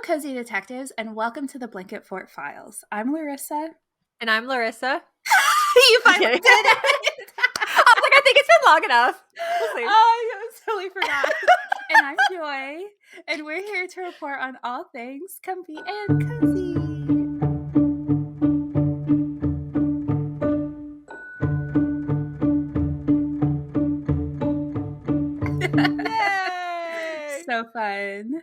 Cozy Detectives, and welcome to the Blanket Fort Files. I'm Larissa. And I'm Larissa. You finally did it! I was like, I think it's been long enough. We'll see. I totally forgot. And I'm Joy, and we're here to report on all things comfy and cozy. Yay! So fun.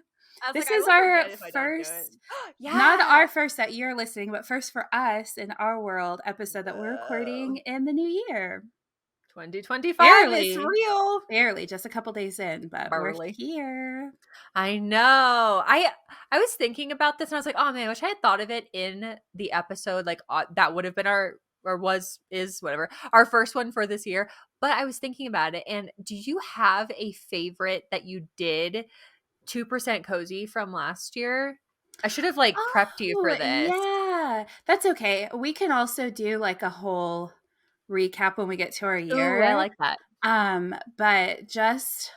This like, is our first, not our first that you're listening, but first for us in our world episode that we're recording in the new year. 2025 is real. Barely, just a couple days in, but we're here. I know. I was thinking about this and I was like, oh man, I wish I had thought of it in the episode. Like that would have been our first one for this year. But I was thinking about it, and do you have a favorite that you did 2% cozy from last year? I should have prepped you for this. Yeah, that's okay. We can also do like a whole recap when we get to our year. Ooh, I like that. But just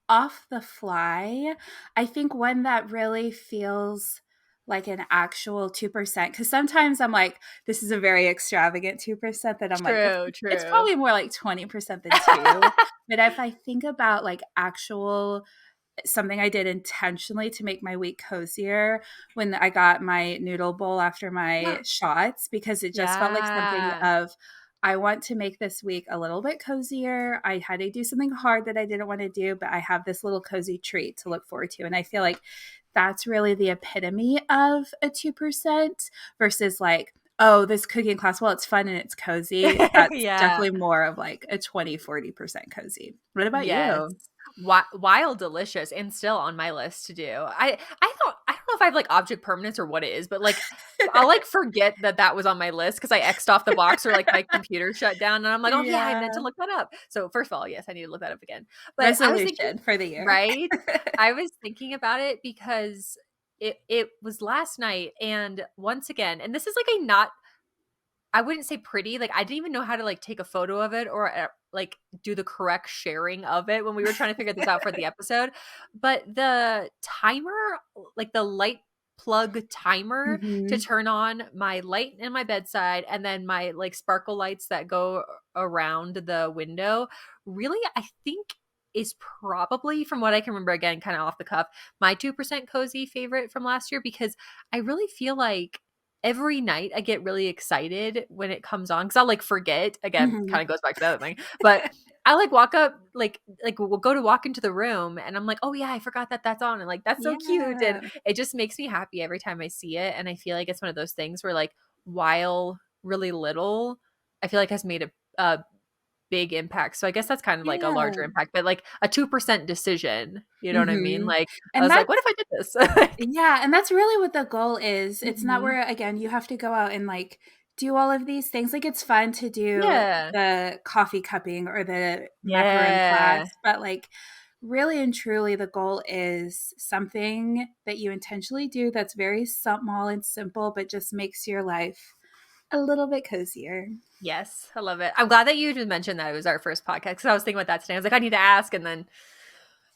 off the fly, I think one that really feels like an actual 2%, because sometimes I'm like, this is a very extravagant 2% that I'm true. It's probably more like 20% than 2. But if I think about like actual something I did intentionally to make my week cozier, when I got my noodle bowl after my shots, because it just felt like something of, I want to make this week a little bit cozier. I had to do something hard that I didn't want to do, but I have this little cozy treat to look forward to. And I feel like that's really the epitome of a 2% versus like, oh, this cooking class, well, it's fun and it's cozy. That's definitely more of like a 20-40% cozy. What about you? Wild delicious, and still on my list to do. I don't know if I have like object permanence or what it is, but like I'll like forget that was on my list because I X'd off the box or like my computer shut down, and I'm like, oh yeah, I meant to look that up. So first of all, yes, I need to look that up again. But resolution for the year, right? I was thinking about it because it was last night, and once again, and this is like I wouldn't say pretty. Like I didn't even know how to like take a photo of it or like do the correct sharing of it when we were trying to figure this out for the episode. But the timer, like the light plug timer to turn on my light in my bedside and then my like sparkle lights that go around the window, really, I think is probably, from what I can remember, again, kind of off the cuff, my 2% cozy favorite from last year, because I really feel like every night I get really excited when it comes on because I'll like forget again, kind of goes back to the other thing, but I like walk up, like we'll go to walk into the room and I'm like, oh yeah, I forgot that's on. And like, that's so cute. And it just makes me happy every time I see it. And I feel like it's one of those things where like, while really little, I feel like has made a big impact. So I guess that's kind of like a larger impact, but like a 2% decision, you know what I mean? Like, and I was like, what if I did this? Yeah. And that's really what the goal is. It's not where, again, you have to go out and like do all of these things. Like it's fun to do the coffee cupping or the macaron class, but like really and truly the goal is something that you intentionally do that's very small and simple, but just makes your life a little bit cozier. Yes, I love it. I'm glad that you just mentioned that it was our first podcast, because I was thinking about that today. I was like, I need to ask, and then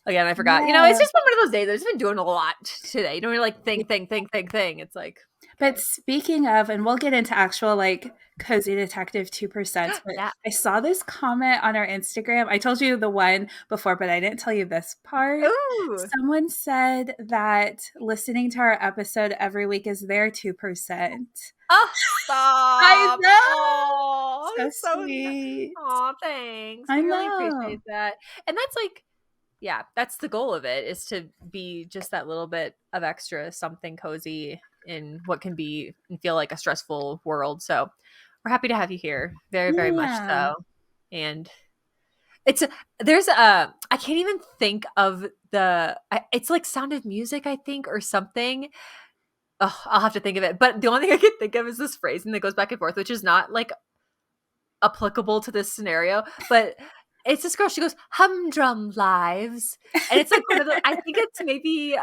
again, I forgot. Yeah. You know, it's just been one of those days. I've just been doing a lot today. You know, you're like think. It's like. But speaking of, and we'll get into actual like cozy detective 2%, but I saw this comment on our Instagram. I told you the one before, but I didn't tell you this part. Ooh. Someone said that listening to our episode every week is their 2%. Oh, stop. I know. Oh, so sweet. Oh, thanks. I really appreciate that. And that's like, yeah, that's the goal of it, is to be just that little bit of extra something cozy in what can be and feel like a stressful world. So we're happy to have you here. Very, very much so. And I can't even think of it's like Sound of Music, I think, or something. Oh, I'll have to think of it. But the only thing I can think of is this phrasing that goes back and forth, which is not like applicable to this scenario, but it's this girl, she goes, humdrum lives. And it's like one of the, I think it's maybe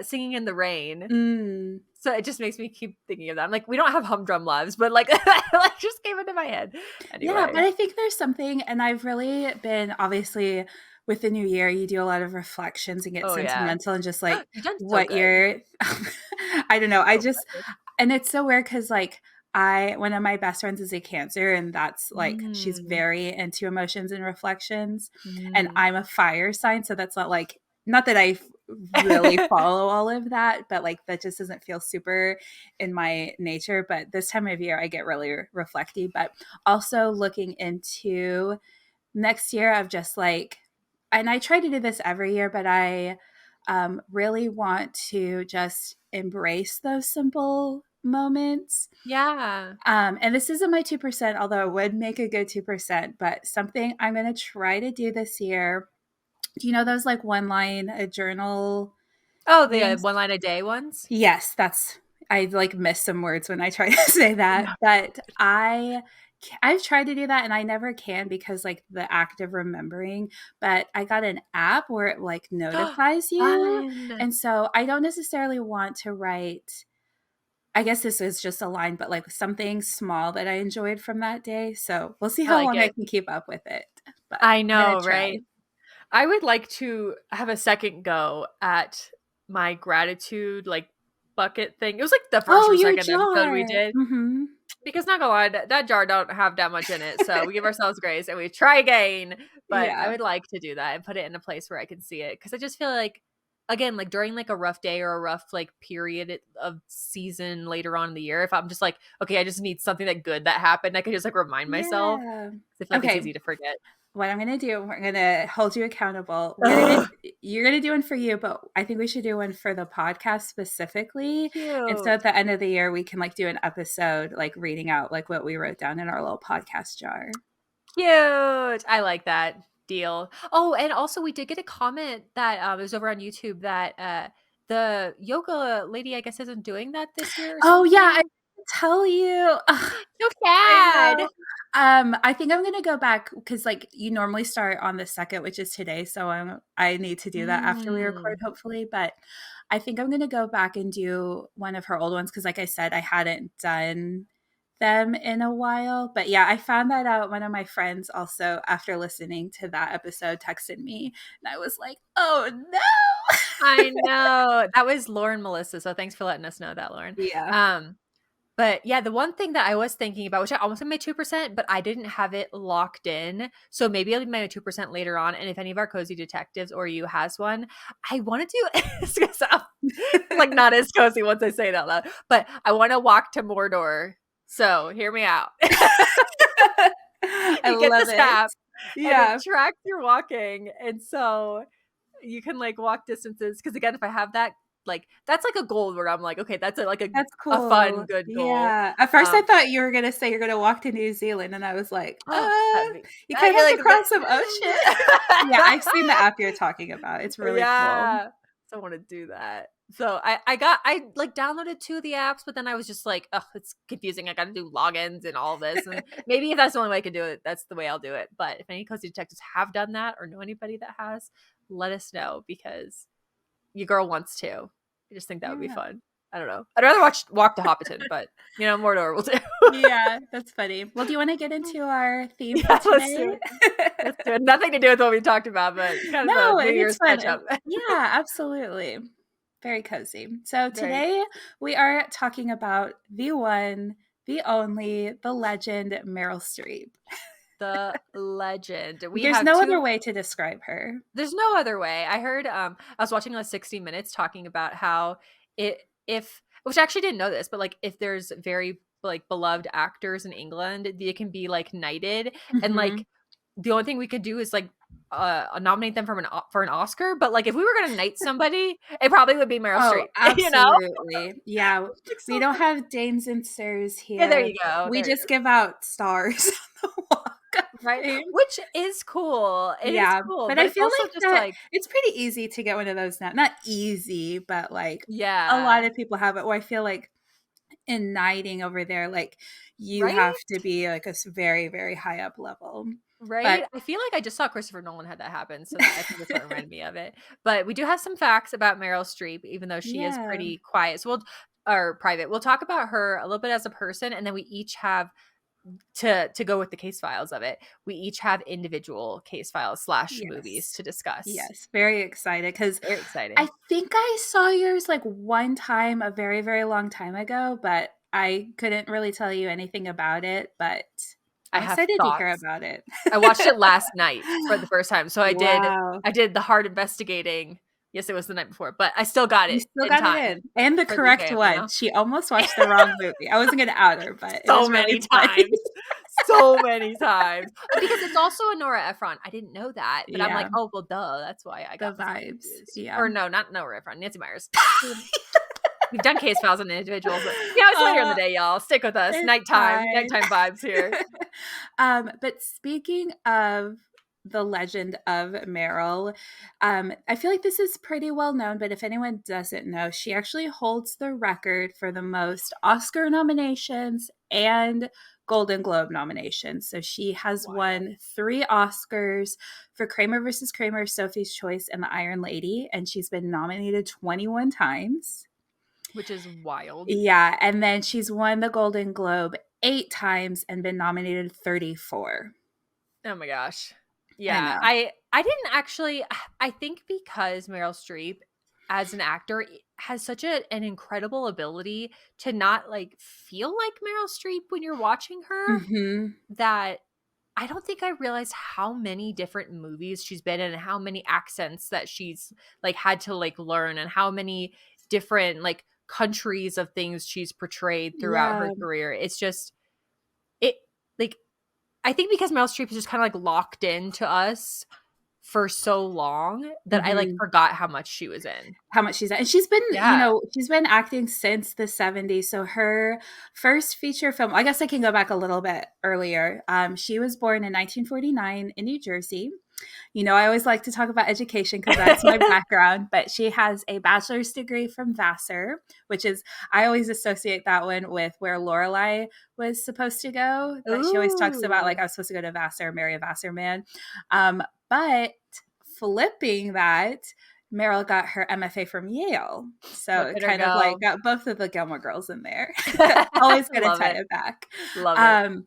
Singing in the Rain. So it just makes me keep thinking of that. I'm like, we don't have humdrum lives, but like, like just came into my head. Anyway. Yeah, but I think there's something, and I've really been, obviously, with the new year, you do a lot of reflections and get sentimental and just like what you're I don't know. So funny. And it's so weird because like one of my best friends is a Cancer, and that's like she's Mm. very into emotions and reflections, and Mm. I'm a fire sign, so that's not that I really follow all of that, but like that just doesn't feel super in my nature. But this time of year, I get really reflective. But also looking into next year of just like, and I try to do this every year, but I really want to just embrace those simple moments. Yeah. And this isn't my 2%, although it would make a good 2%, but something I'm going to try to do this year. Do you know those like one line a journal Oh, the things? one line a day ones? Yes, I like miss some words when I try to say that, No. but I've tried to do that and I never can because like the act of remembering, but I got an app where it like notifies you. Fun. And so I don't necessarily want to write, I guess this is just a line, but like something small that I enjoyed from that day. So we'll see I how like long I it. can keep up with it, but I I'm going know, to try. right? I would like to have a second go at my gratitude like bucket thing. It was like the first Oh, or your second episode we jar. did. Mm-hmm. Because not gonna lie, that jar don't have that much in it. So we give ourselves grace and we try again. But I Yeah. would like to do that and put it in a place where I can see it. Cause I just feel like again, like during like a rough day or a rough like period of season later on in the year, if I'm just like, okay, I just need something that good that happened, I can just like remind myself. Yeah. 'Cause I feel like it's Okay. easy to forget. What I'm gonna do, we're gonna hold you accountable. Ugh, You're gonna do one for you, but I think we should do one for the podcast specifically. And so cute. at the end of the year, we can like do an episode, like reading out like what we wrote down in our little podcast jar. Cute. I like that deal. Oh, and also we did get a comment that it was over on YouTube that the yoga lady, I guess, isn't doing that this year or Oh yeah, I something. tell you. Ugh, So I sad. know. I think I'm gonna go back because like you normally start on the second, which is today. So I need to do that after we record, Mm. hopefully. But I think I'm gonna go back and do one of her old ones because, like I said, I hadn't done them in a while. But yeah, I found that out. One of my friends also, after listening to that episode, texted me, and I was like, "Oh no!" I know. That was Lauren Melissa. So thanks for letting us know that, Lauren. Yeah. Um, But yeah, the one thing that I was thinking about, which I almost had my 2%, but I didn't have it locked in. So maybe I'll leave my 2% later on. And if any of our cozy detectives or you has one, I want to do it's gonna sound like not as cozy once I say it out loud, but I want to walk to Mordor. So hear me out. I You get love this it. app and Yeah. it tracks your walking. And so you can like walk distances. Because again, if I have that, like that's like a goal where I'm like, okay, that's That's a fun, cool. good goal. Yeah. At first, I Um, thought you were gonna say you're gonna walk to New Zealand, and I was like, that'd be you kind that'd of be have like to cross some ocean." Yeah, I've seen the app you're talking about. It's really cool. Yeah. So I wanna do that. So I like downloaded 2 of the apps, but then I was just like, "Oh, it's confusing. I gotta do logins and all this." And maybe if that's the only way I can do it, that's the way I'll do it. But if any cozy detectives have done that or know anybody that has, let us know because your girl wants to. I just think that would be Yeah. fun. I don't know. I'd rather walk to Hobbiton, but Mordor will do. Yeah, that's funny. Well, do you want to get into our theme for Yeah, let's do today? it. Let's do it. Nothing to do with what we talked about, but kind of a No, New it's Year's fun. catch up. Yeah, absolutely. Very cozy. So Very today we are talking about the one, the only, the legend, Meryl Streep. the legend. We There's have no other two. way to describe her. There's no other way. I heard I was watching like 60 Minutes talking about how it if which I actually didn't know this, but like if there's very like beloved actors in England, they can be like knighted and Mhm. like the only thing we could do is like nominate them for an Oscar, but like if we were going to knight somebody, it probably would be Meryl Oh, Streep, you know? absolutely. Yeah, Like we so don't funny. have dames and sirs Yeah, there here. you go. We There you just give out stars on the walk of Right? fame. Which is cool. It is Yeah, cool, but but I it's feel also like just that like it's pretty easy to get one of those now. Not easy, but like a lot yeah, of people have it. Where I feel like in knighting over there, like you have right? to be like a very, very high up level. But Right? I feel like I just saw Christopher Nolan had that happen, so that I think that's what reminded me of it. But we do have some facts about Meryl Streep, even though she is yeah. pretty quiet. So we'll or private. We'll talk about her a little bit as a person, and then we each have to go with the case files of it, we each have individual case files / movies Yes. to discuss. Yes. Very excited because Very I exciting. think I saw yours like one time a very, very long time ago, but I couldn't really tell you anything about it. But I I'm have excited to hear thoughts. about it. I watched it last night for the first time. So Wow. I did the hard investigating. Yes, it was the night before, but I still got You it still in got it time in, and the for the correct exam, you one. know? She almost watched the wrong movie. I wasn't gonna out her, but it So was really many funny. times. So many times. Because it's also a Nora Ephron. I didn't know that, but I'm like, Yeah, "Oh, well, duh, that's why I the got myself vibes. confused." Yeah. Or no, not Nora Ephron, Nancy Myers. We've done case files on individuals, but it's later in the Uh, day, y'all. Stick with us. it's Nighttime, fine. nighttime vibes here. But speaking of the legend of Meryl, I feel like this is pretty well known, but if anyone doesn't know, she actually holds the record for the most Oscar nominations and Golden Globe nominations. So she has Wild. won 3 Oscars for Kramer versus Kramer, Sophie's Choice, and The Iron Lady, and she's been nominated 21 times. Which is wild. Yeah, and then she's won the Golden Globe 8 times and been nominated 34. Oh my gosh. I Yeah, know. I didn't actually I think because Meryl Streep as an actor has such an incredible ability to not like feel like Meryl Streep when you're watching her, Mhm. that I don't think I realized how many different movies she's been in and how many accents that she's like had to like learn and how many different like countries of things she's portrayed throughout her Yeah. career. It's just it like I think because Meryl Streep is just kind of like locked into us for so long that I like Mhm. forgot how much she was in. How much she's and she's been, Yeah. she's been acting since the '70s. So her first feature film, I guess I can go back a little bit earlier. She was born in 1949 in New Jersey. I always like to talk about education because that's my background, but she has a bachelor's degree from Vassar, which is, I always associate that one with where Lorelai was supposed to go. That she always talks about, like, Ooh. I was supposed to go to Vassar, marry a Vassar man. But flipping that, Meryl got her MFA from Yale. So Look it at her kind of like go. got both of the Gilmore Girls in there. Always going to Love tie it. it back. Love it. Um,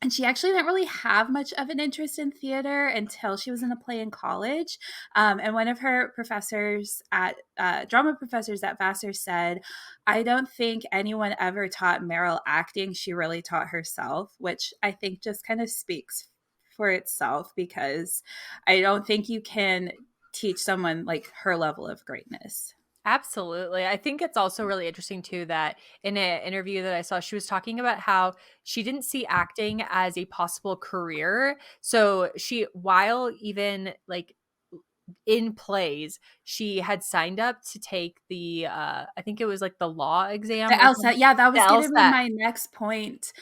and she actually didn't really have much of an interest in theater until she was in a play in college. And one of her professors drama professors at Vassar said, I don't think anyone ever taught Meryl acting. She really taught herself, which I think just kind of speaks for itself because I don't think you can teach someone like her level of greatness. Absolutely. I think it's also really interesting too that in an interview that I saw, she was talking about how she didn't see acting as a possible career. So she, while even like in plays, she had signed up to take the I think it was like the law The exam or LSAT, something. yeah, that The was gonna be LSAT. my next point.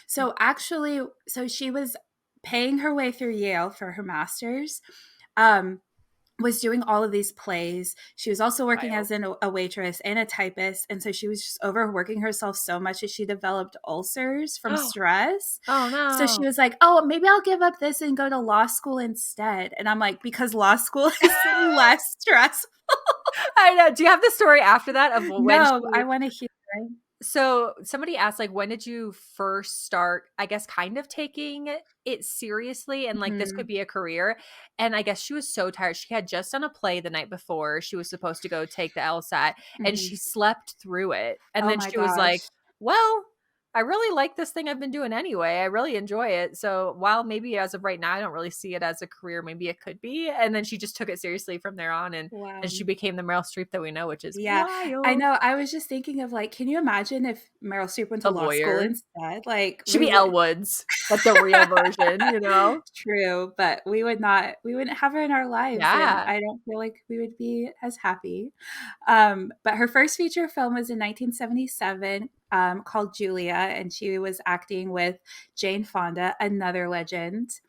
So actually, so she was paying her way through Yale for her master's, um, was doing all of these plays. She was also working Wild. as a waitress and a typist, and so she was just overworking herself so much that she developed ulcers from stress. Oh So she no. was like, "Oh, maybe I'll give up this and go to law school instead." And I'm like, "Because law school is less stressful." I know. Do you have the story after that of when No, I she want to hear. so somebody asked like when did you first start, I guess, kind of taking it seriously and like this could Mhm, be a career? And I guess she was so tired. She had just done a play the night before. She was supposed to go take the LSAT and mhm. she slept through it. And Oh then my she was like, gosh. well, I really like this thing I've been doing anyway. I really enjoy it. So while maybe as of right now I don't really see it as a career, maybe it could be. And then she just took it seriously from there on and Wow. she became the Meryl Streep that we know, which is Yeah, I wild. know. I was just thinking of, like, can you imagine if Meryl Streep went to A law school lawyer. instead? Like, Should we be would. Elle Woods, like the real version, you know? True, but we wouldn't have her in our lives, and Yeah. I don't feel like we would be as happy. But her first feature film was in 1977, called Julia, and she was acting with Jane Fonda, another legend.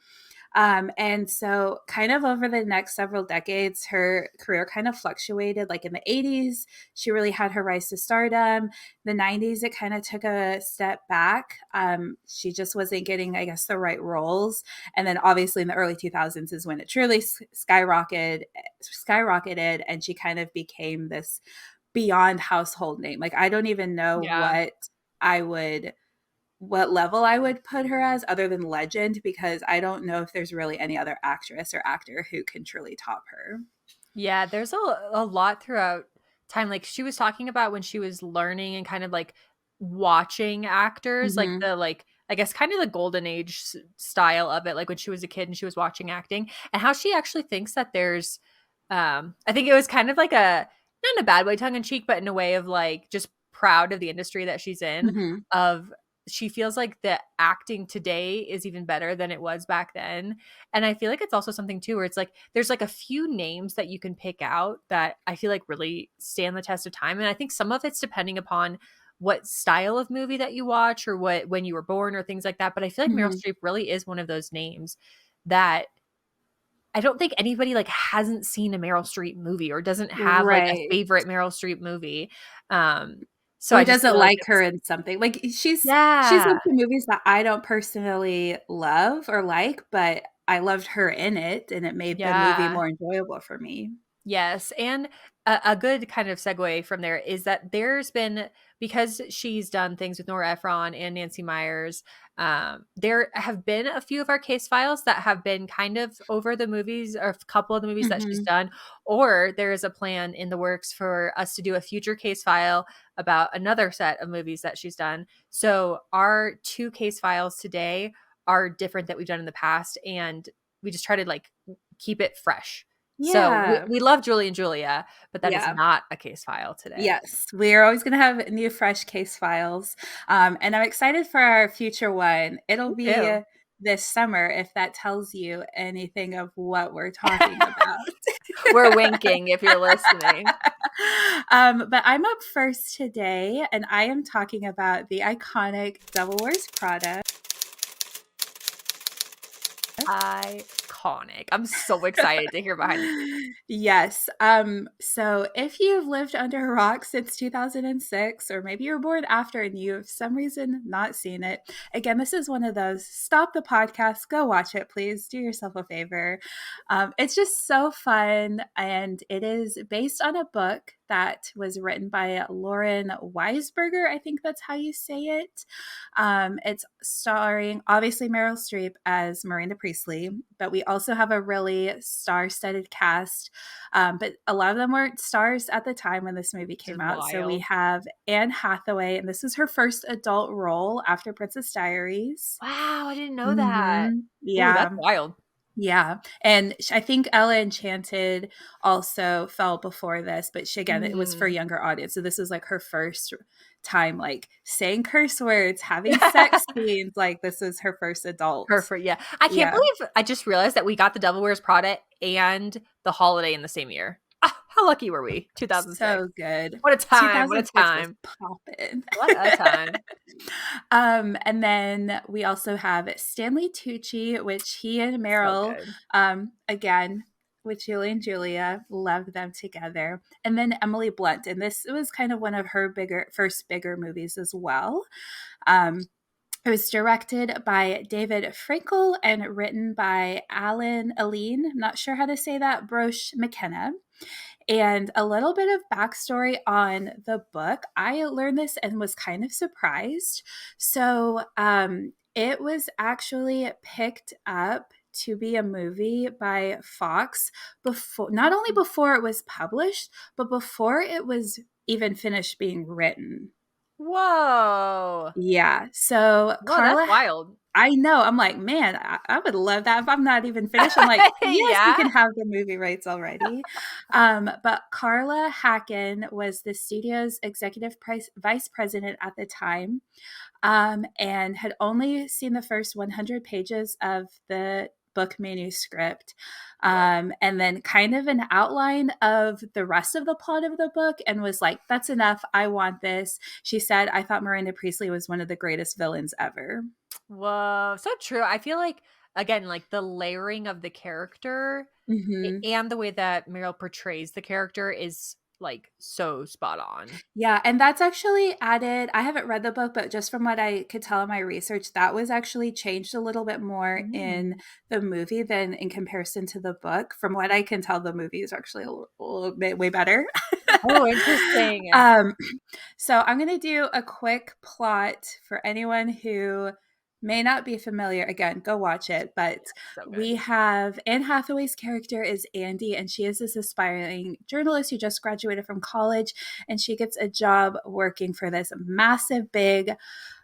And so, kind of over the next several decades, her career kind of fluctuated. Like in the '80s, she really had her rise to stardom. The '90s, it kind of took a step back. She just wasn't getting, I guess, the right roles. And then, obviously, in the early 2000s is when it truly skyrocketed, and she kind of became this beyond household name. Like, I don't even know Yeah. what I would what level I would put her as other than legend, because I don't know if there's really any other actress or actor who can truly top her. Yeah, there's a lot throughout time. Like she was talking about when she was learning and kind of like watching actors, like Hmm. the like I guess kind of the golden age style of it, like when she was a kid and she was watching acting, and how she actually thinks that there's I think it was kind of like a not in a bad way, tongue in cheek, but in a way of like just proud of the industry that she's in, Hmm. of she feels like the acting today is even better than it was back then. And I feel like it's also something too where it's like there's like a few names that you can pick out that I feel like really stand the test of time. And I think some of it's depending upon what style of movie that you watch or what when you were born or things like that. But I feel like Meryl Hmm. Streep really is one of those names that I don't think anybody like hasn't seen a Meryl Streep movie or doesn't have like a Right. favorite Meryl Streep movie. So I Or just doesn't feel like like her it's in something. Like she's in yeah. some movies that I don't personally love or like, but I loved her in it, and it made the movie Yeah. more enjoyable for me. Yes, and a good kind of segue from there is that there's been because she's done things with Nora Ephron and Nancy Meyers. There have been a few of our case files that have been kind of over the movies, or a couple of the movies that she's Mhm. done, or there is a plan in the works for us to do a future case file about another set of movies that she's done. So our two case files today are different that we've done in the past, and we just try to like keep it fresh. So Yeah. we love Julie and Julia, but that is Yeah. not a case file today. Yes, we are always going to have new, fresh case files. And I'm excited for our future one. It'll Me be too. this summer, if that tells you anything of what we're talking about. We're winking if you're listening. But I'm up first today, and I am talking about the iconic Devil Wears Prada. Iconic. I'm so excited to hear behind the scenes. Yes. So if you've lived under a rock since 2006, or maybe you were born after and you have some reason not seen it, again, this is one of those stop the podcast, go watch it, please. Do yourself a favor. It's just so fun. And it is based on a book that was written by Lauren Weisberger. I think that's how you say it. It's starring obviously Meryl Streep as Miranda Priestley, but we also have a really star-studded cast. But a lot of them weren't stars at the time when this movie Which came is out. So we wild. have Anne Hathaway, and this was her first adult role after Princess Diaries. Wow, I didn't know that. Mm-hmm. Ooh, Yeah. that's wild. Yeah, and I think Ella Enchanted also fell before this, but she again, it was for a Mm. younger audience, so this was, like, her first time, like, saying curse words, having sex scenes, like, this was her first adult. Perfect. Yeah. I can't Yeah, believe I just realized that we got The Devil Wears Prada and The Holiday in the same year. Ah, how lucky were we? 2006. so good. What a time. What a 2006 was time. poppin'. What a time. And then we also have Stanley Tucci, which he and So Meryl, good. again, with Julie and Julia, loved them together. And then Emily Blunt, and this was kind of one of her first bigger movies as well. Um, it was directed by David Frankel and written by Aline, I'm not sure how to say that, Broche McKenna. And a little bit of backstory on the book. I learned this and was kind of surprised. So, it was actually picked up to be a movie by Fox before, not only before it was published, but before it was even finished being written. Whoa. Yeah. So Whoa, that's Carla, wild. I know. I'm like, man, I would love that if I'm not even finished. I'm like, yes, you Yeah. can have the movie rights already. But Carla Hacken was the studio's vice president at the time, and had only seen the first 100 pages of the book manuscript, Whoa. and then kind of an outline of the rest of the plot of the book, and was like, that's enough. I want this. She said, I thought Miranda Priestley was one of the greatest villains ever. Whoa. So true. I feel like, again, like the layering of the character Hmm. and the way that Meryl portrays the character is like so spot on. Yeah, and that's actually added. I haven't read the book, but just from what I could tell in my research, that was actually changed a little bit more in Mm. the movie than in comparison to the book. From what I can tell, the movie is actually a little bit way better. Oh, interesting. um, so I'm going to do a quick plot for anyone who may not be familiar. Again, go watch it. But So we good. have Anne Hathaway's character is Andy, and she is this aspiring journalist who just graduated from college, and she gets a job working for this massive, big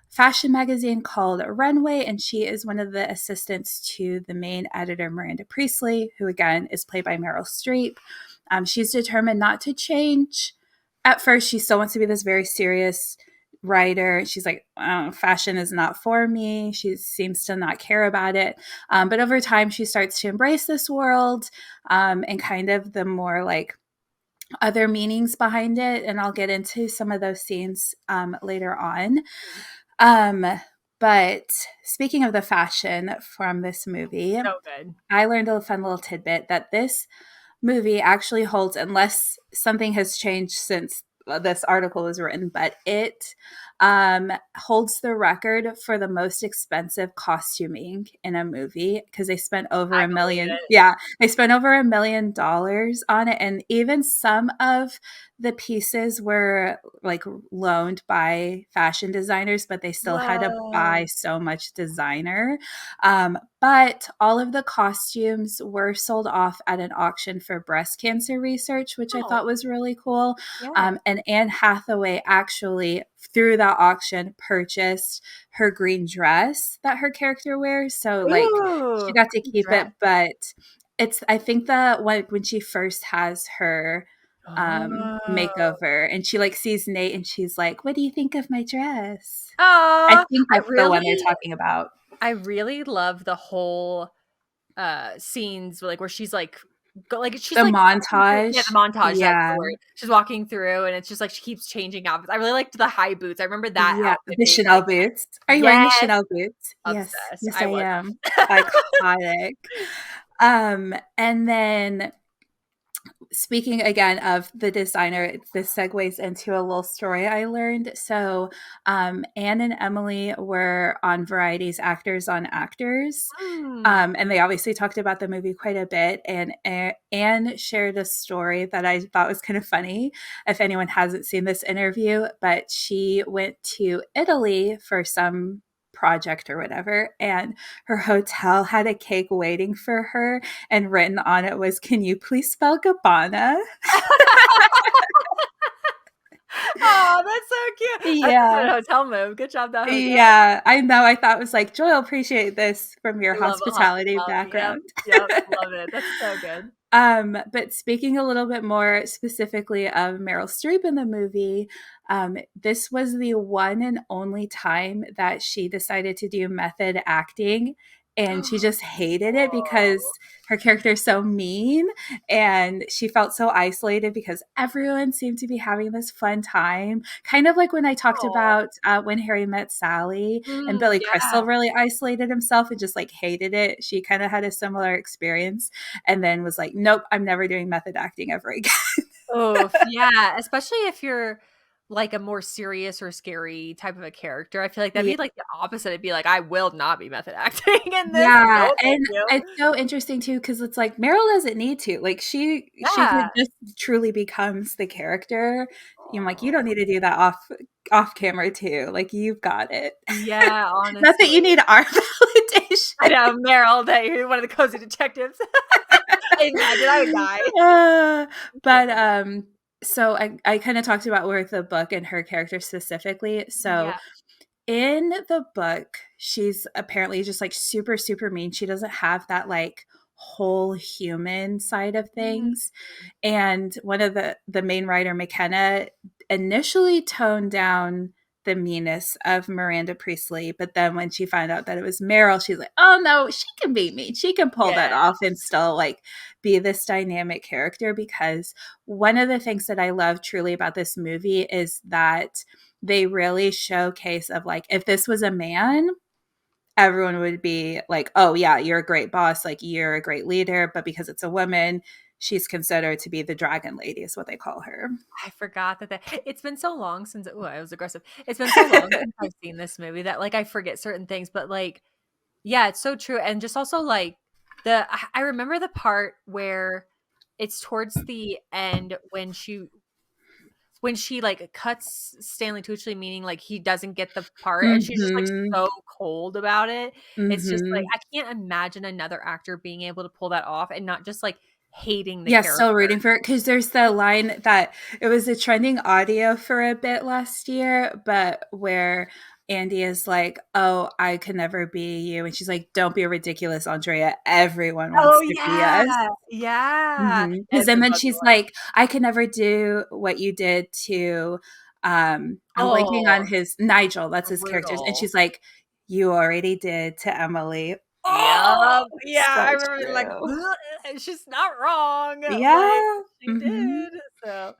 fashion magazine called Runway, and she is one of the assistants to the main editor, Miranda Priestley, who again is played by Meryl Streep. She's determined not to change. At first, she still wants to be this very serious writer. She's like, oh, fashion is not for me. She seems to not care about it. But over time, she starts to embrace this world and kind of the more like other meanings behind it. And I'll get into some of those scenes later on. But speaking of the fashion from this movie, So good. I learned a fun little tidbit that this movie actually holds, unless something has changed since this article was written, but it holds the record for the most expensive costuming in a movie because they spent over I a believe million. it. Yeah, they spent over $1 million on it, and even some of the pieces were like loaned by fashion designers, but they still had to Whoa. buy so much designer. But all of the costumes were sold off at an auction for breast cancer research, which I thought Oh, was really cool. yeah. And Anne Hathaway actually, through that auction, purchased her green dress that her character wears. So, like, she Ooh, got to good keep dress. it, but it's, I think that when she first has her Oh. makeover and she like sees Nate and she's like, "What do you think of my dress?" I Oh, think I that's the one they're really talking about. I really love the whole scenes like where she's like like she's The like walking through, yeah, the montage. montage, that's the Yeah. word. She's walking through and it's just like she keeps changing outfits. I really liked the high boots. I remember that Yeah, outfit the being Chanel like, boots. Are you wearing the yes, Chanel boots? Yes. obsessed. Yes, I I was. am. Iconic. And then speaking again of the designer, this segues into a little story I learned. So, Anne and Emily were on Variety's Actors on Actors. Mm. And they obviously talked about the movie quite a bit. And Anne shared a story that I thought was kind of funny if anyone hasn't seen this interview, but she went to Italy for some project or whatever, and her hotel had a cake waiting for her, and written on it was, "Can you please spell Gabbana?" Oh, that's so cute. That's a good Yeah. hotel move. Good job, that hotel. Yeah, I know. I thought it was like, "Joy will appreciate this from your I love a hospitality hospitality. Yep, background." yep, love it. That's so good. But speaking a little bit more specifically of Meryl Streep in the movie, this was the one and only time that she decided to do method acting. And she just hated it because Whoa. her character is so mean and she felt so isolated because everyone seemed to be having this fun time. Kind of like when I talked Aw. about When Harry Met Sally, and Mm, Billy yeah. Crystal really isolated himself and just like hated it. She kind of had a similar experience and then was like, nope, I'm never doing method acting ever again. Oof, yeah, especially if you're, like, a more serious or scary type of a character. I feel like that'd Yeah. be, like, the opposite. It'd be like, "I will not be method acting in this. Yeah, No, thank and you." it's so interesting too because it's like Meryl doesn't need to. Like she Yeah. could just truly becomes the character. I'm like, you don't Oh. need to do that off camera too. Like you've got it. Yeah, Not that honestly. you need our I validation. know, Meryl, that you're one of the cozy detectives. Imagine, I would die. Uh, So but funny. so I kind of talked about with the book and her character specifically. So Yeah. in the book, she's apparently just like super, super mean. She doesn't have that like whole human side of Mm. things. And one of the main writer, McKenna, initially toned down the meanness of Miranda Priestley, but then when she found out that it was Meryl, she's like, "Oh no, she can be mean. She can pull that Yeah. off and still like be this dynamic character." Because one of the things that I love truly about this movie is that they really showcase of like if this was a man, everyone would be like, "Oh yeah, you're a great boss, like you're a great leader," but because it's a woman, she's considered to be the dragon lady, is what they call her. I forgot that it's been so long since I was aggressive. It's been so long since I've seen this movie that like I forget certain things, but like yeah, it's so true. And just also like I remember the part where it's towards the end when she like cuts Stanley Tucci, meaning like he doesn't get the part, and she's just like Mhm. so cold about it. It's just like Mhm. I can't imagine another actor being able to pull that off and not just like hating the Yeah, character. still rooting for it because there's the line that it was a trending audio for a bit last year, but where Andy is like, "Oh, I could never be you," and she's like, "Don't be ridiculous, Andrea. Everyone Oh wants to be us." yeah, yeah. Because and then Everybody she's wants. like, "I could never do what you did to," I'm blanking on Oh, his Nigel. That's his character, and brutal. she's like, "You already did to Emily." Oh, Yep. Yeah, so I remember being like, true. she's not wrong. Like Yeah. she Mhm. did. So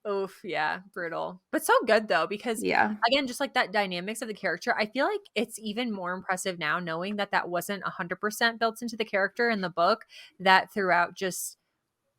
oof, yeah, brutal. But so good though, because Yeah. again, just like that dynamics of the character, I feel like it's even more impressive now knowing that that wasn't 100% built into the character in the book, that throughout just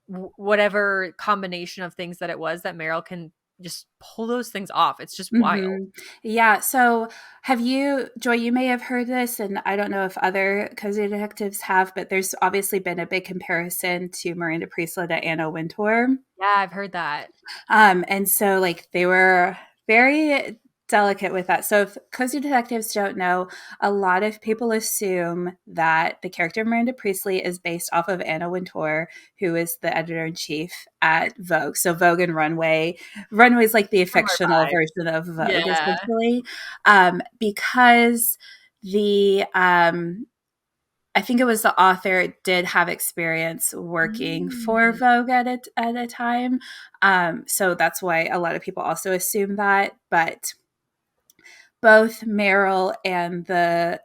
whatever combination of things that it was, that Meryl can just pull those things off. It's just wild. Yeah, so have you Joy, you may have heard this, and I don't know if other cozy detectives have, but there's obviously been a big comparison to Miranda Priestland to Anna Wintour. Yeah, I've heard that. And so like they were very delicate with that. So if cozy detectives don't know, a lot of people assume that the character of Miranda Priestley is based off of Anna Wintour, who is the editor in chief at Vogue. So Vogue and Runway. Runway is like the Similar fictional vibe. version of Vogue, Yeah. essentially, because the I think it was the author did have experience working for Mm. Vogue at a time. So that's why a lot of people also assume that. But both Meryl and the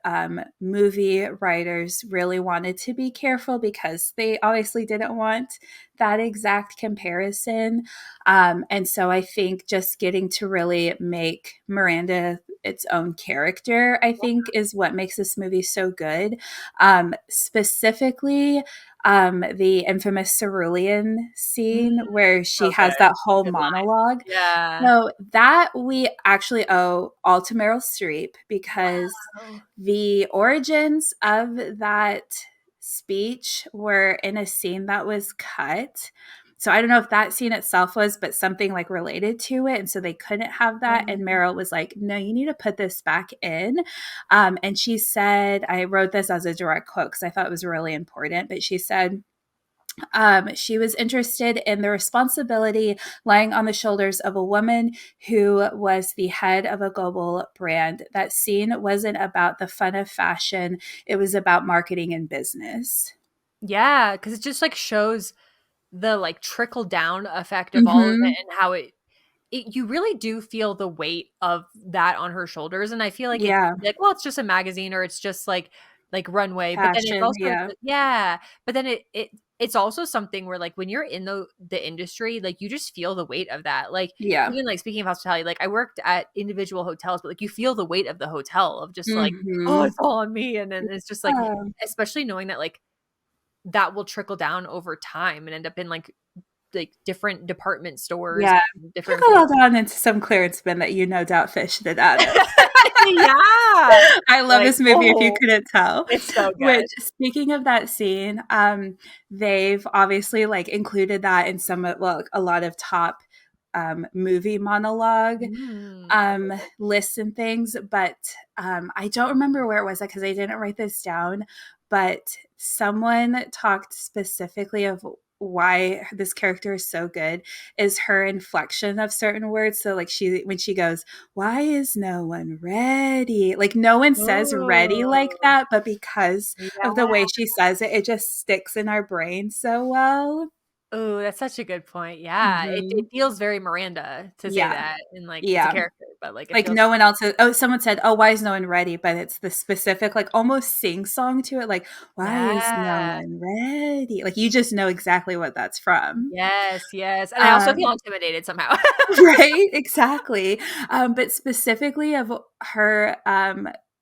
movie writers really wanted to be careful because they obviously didn't want that exact comparison. And so I think just getting to really make Miranda its own character, I think, is what makes this movie so good. Specifically, the infamous cerulean Mm. scene where she So good. has that whole Good line. monologue. Yeah. So that we actually owe all to Meryl Streep because Wow. the origins of that speech were in a scene that was cut. So I don't know if that scene itself was, but something like related to it. And so they couldn't have that. And Mm. Meryl was like, no, you need to put this back in. And she said, I wrote this as a direct quote because I thought it was really important, but she said, she was interested in the responsibility lying on the shoulders of a woman who was the head of a global brand. That scene wasn't about the fun of fashion, it was about marketing and business. Yeah, because it just like shows the like trickle down effect of all of it Mm-hmm. and how you really do feel the weight of that on her shoulders. And I feel like it's Yeah. like, well, it's just a magazine or it's just like Runway, but then it's Fashion. also Yeah. yeah, but then it's also something where like when you're in the industry, like you just feel the weight of that. Like Yeah. even like speaking of hospitality, like I worked at individual hotels, but like you feel the weight of the hotel of just like, oh, Mm-hmm. it's all on me. And then it's just like, Yeah. especially knowing that like that will trickle down over time and end up in like different department stores Yeah. and different Trickle places. all down into some clearance bin that you no doubt fished it out of. Yeah. I love Like, this movie if you oh, couldn't tell. it's so Which good. speaking of that scene, they've obviously like included that in some of well, a lot of top movie monologue Mm. lists and things, but I don't remember where it was because I didn't write this down. But someone talked specifically of why this character is so good is her inflection of certain words. So like she when she goes, "Why is no one ready?" Like no one says ready like Oh, that, but because of the yeah. way she says it, it just sticks in our brain so well. Oh, that's such a good point. Yeah, it Hmm. feels very Miranda to say Yeah, that, and like it's a yeah. character, but like it Like, feels no one else oh, someone said, "Oh, why is no one ready?" But it's the specific, like, almost sing-song to it, like, "Why is no yeah. one ready?" Like, you just know exactly what that's from. Yes, yes. And I also feel Um intimidated somehow. Right? Exactly. But specifically of her,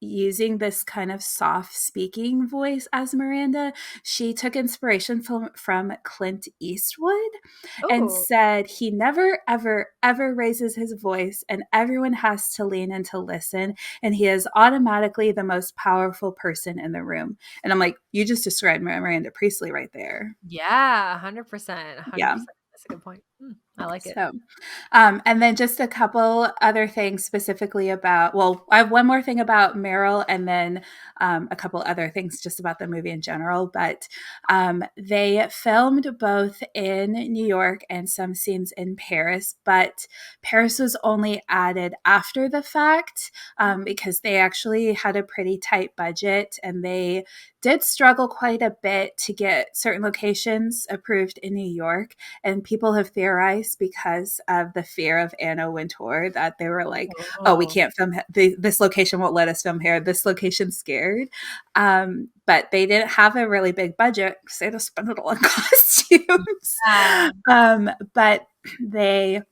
using this kind of soft speaking voice as Miranda, she took inspiration from Clint Eastwood and Oh, said he never, ever, ever raises his voice, and everyone has to lean in to listen. And he is automatically the most powerful person in the room. And I'm like, you just described Miranda Priestley right there. yeah, 100%, Yeah. 100%. That's a good point. I like it. So, and then just a couple other things specifically about, well, I have one more thing about Meryl and then a couple other things just about the movie in general. But they filmed both in New York and some scenes in Paris, but Paris was only added after the fact because they actually had a pretty tight budget and they did struggle quite a bit to get certain locations approved in New York. And people have theorized because of the fear of Anna Wintour that they were like, oh, we Oh. can't film, this location won't let us film here. This location's scared. But they didn't have a really big budget because they had to spend it all on costumes. Yeah. But they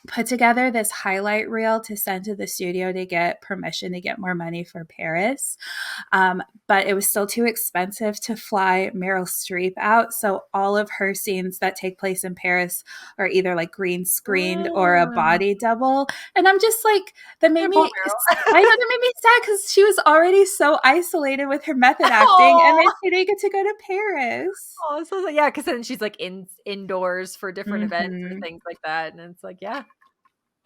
put together this highlight reel to send to the studio to get permission to get more money for Paris. But it was still too expensive to fly Meryl Streep out. So all of her scenes that take place in Paris are either like green screened or a Oh. body double. And I'm just like, that made Poor me, Meryl. I know that made me sad because she was already so isolated with her method acting and then Oh. she didn't get to go to Paris. Oh, so yeah, because then she's like indoors for different events or Mm-hmm. things like that, and it's like, yeah.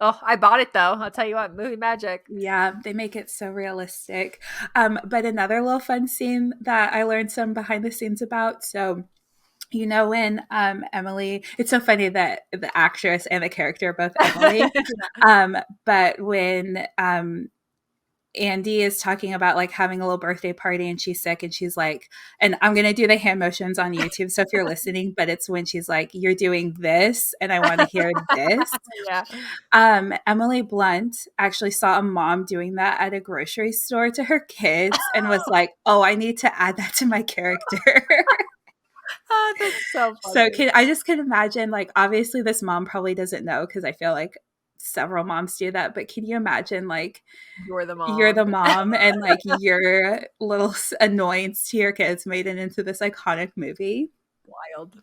Oh, I bought it though. I'll tell you what, movie magic. Yeah, they make it so realistic. But another little fun scene that I learned some behind the scenes about. So, you know, when Emily, it's so funny that the actress and the character are both Emily. But when Andy is talking about like having a little birthday party and she's sick and she's like, and I'm going to do the hand motions on YouTube. So if you're listening, but it's when she's like, you're doing this and I want to hear this. Yeah. Emily Blunt actually saw a mom doing that at a grocery store to her kids and was like, oh, I need to add that to my character. Oh, that's so So funny. I just can imagine, like, obviously this mom probably doesn't know because I feel like several moms do that, but can you imagine, like, You're the you're mom. the mom and like your little annoyance to your kids made it into this iconic movie? Wild.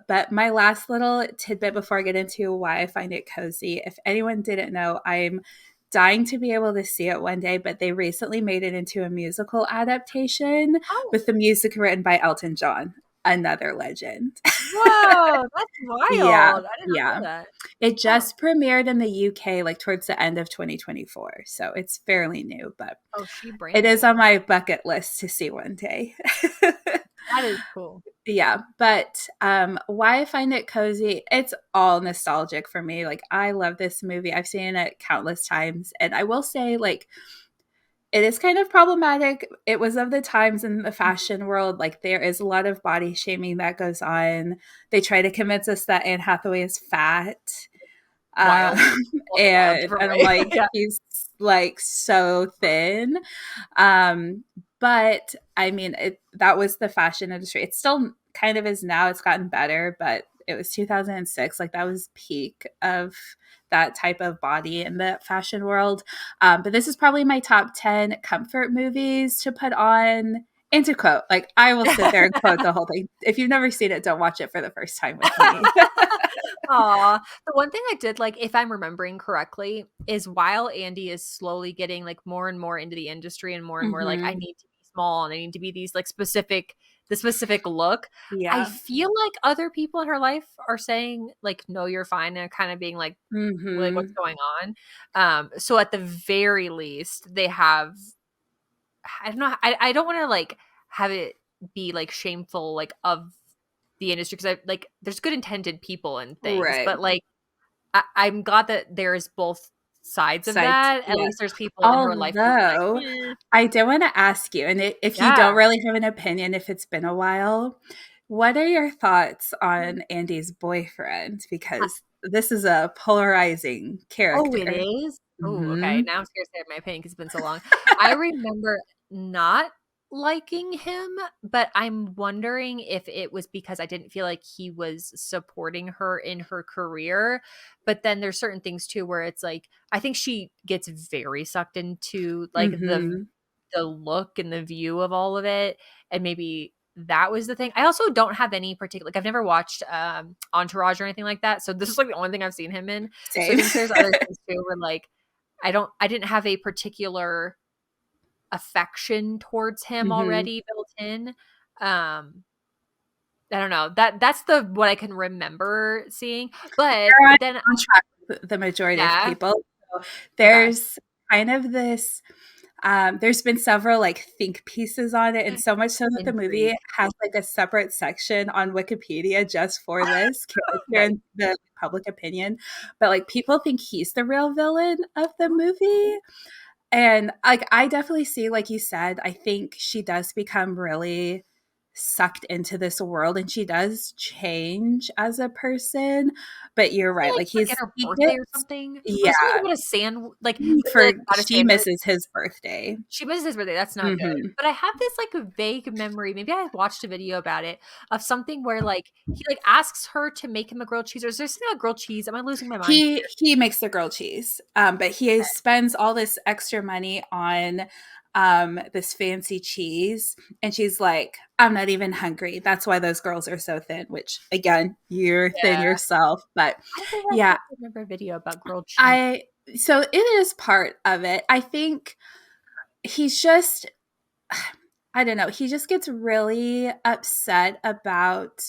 But my last little tidbit before I get into why I find it cozy, if anyone didn't know, I'm dying to be able to see it one day, but they recently made it into a musical adaptation Oh, with the music written by Elton John, another legend. whoa, that's Yeah, wild. I did not yeah. know that. It Huh. just premiered in the UK like towards the end of 2024. So it's fairly new, but Oh, she it brand is new. on my bucket list to see one day. That is cool. Yeah, but why I find it cozy, it's all nostalgic for me. Like I love this movie. I've seen it countless times, and I will say like it is kind of problematic. It was of the times in the fashion world, like there is a lot of body shaming that goes on. They try to convince us that Anne Hathaway is fat. Um, Wild. Both in wild different and I'm way. like, Yeah. he's like so thin. Um, but I mean, that was the fashion industry. It still kind of is now. It's gotten better, but it was 2006. Like that was peak of that type of body in the fashion world. But this is probably my top 10 comfort movies to put on and to quote. Like I will sit there and quote the whole thing. If you've never seen it, don't watch it for the first time with me. Aw. The one thing I did like, if I'm remembering correctly, is while Andy is slowly getting like more and more into the industry and more like I Mm-hmm. need to be small and I need to be these like the specific look. I Yeah. feel like other people in her life are saying like, no, you're fine, and kind of being like what's Mm-hmm. going on. So at the very least, they have I don't know. I don't want to like have it be like shameful like of the industry because I like there's good intended people and things, Right. but like I'm glad that there's both sides of Sites. that. At Yeah. least there's people in her life who are like, Although "Eh." I do want to ask you, and if you don't Yeah. really have an opinion, if it's been a while, what are your thoughts on Andy's boyfriend? Because this is a polarizing Oh, it character. is? Oh, Hmm. okay. Now I'm scared to say my opinion because it's been so long. I remember not. liking him, but I'm wondering if it was because I didn't feel like he was supporting her in her career. But then there's certain things too where it's like I think she gets very sucked into like Mhm. the look and the view of all of it, and maybe that was the thing. I also don't have any particular like I've never watched Entourage or anything like that, so this is like the only thing I've seen him in. So I Same. think there's other things too where like I didn't have a particular affection towards him Mhm. already built in. Um, I don't know. That's the what I can remember seeing. But They're then on track with the majority of yeah, people. So okay. there's kind of this there's been several like think pieces on it, and so much so that the movie Intrigue. has like a separate section on Wikipedia just for this character Nice. and the public opinion. But like people think he's the real villain of the movie. And like I definitely see, like you said, I think she does become really sucked into this world and she does change as a person. But you're right. Like like forget her he birthday or gets something. yeah, Was something about a sand like for not a she sandwich. misses his birthday. She misses his birthday. That's not good. Mhm. But I have this like a vague memory. Maybe I watched a video about it of something where like he like asks her to make him a grilled cheese. Or is there something about grilled cheese? Am I losing my mind here? He makes the grilled cheese, but he spends all this extra money on this fancy cheese, and she's like, "I'm not even hungry. That's why those girls are so thin." Which again, you're thin Yeah. yourself, but I think I yeah, have to remember a video about grilled cheese. I so it is part of it. I think he's just I don't know. He just gets really upset about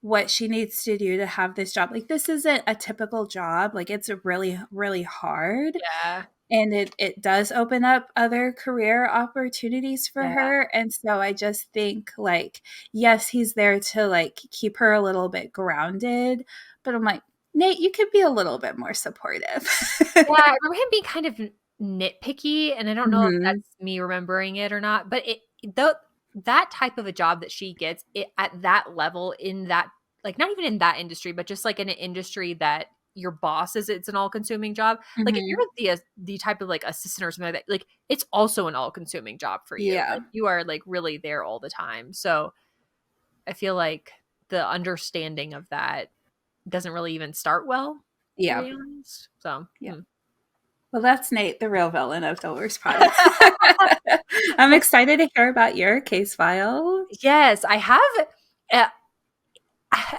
what she needs to do to have this job. Like this isn't a typical job. Like it's really really hard Yeah. and it does open up other career opportunities for Yeah. her. And so I just think like yes, he's there to like keep her a little bit grounded, but I'm like, Nate, you could be a little bit more supportive. Yeah, I remember him being kind of nitpicky, and I don't know if Mhm. that's me remembering it or not, but it the that type of a job that she gets it at that level in that like not even in that industry, but just like in an industry that your boss is it's an all-consuming job. Like if you're Mhm. the type of like assistant or something like that, like it's also an all-consuming job for you. Yeah. Like you are like really there all the time. So I feel like the understanding of that doesn't really even start well, to Yeah. be honest. So, Yeah. Well, that's Nate, the real villain of Devil Wears Prada. hmm. I'm excited to hear about your case file. Yes, I have. Uh,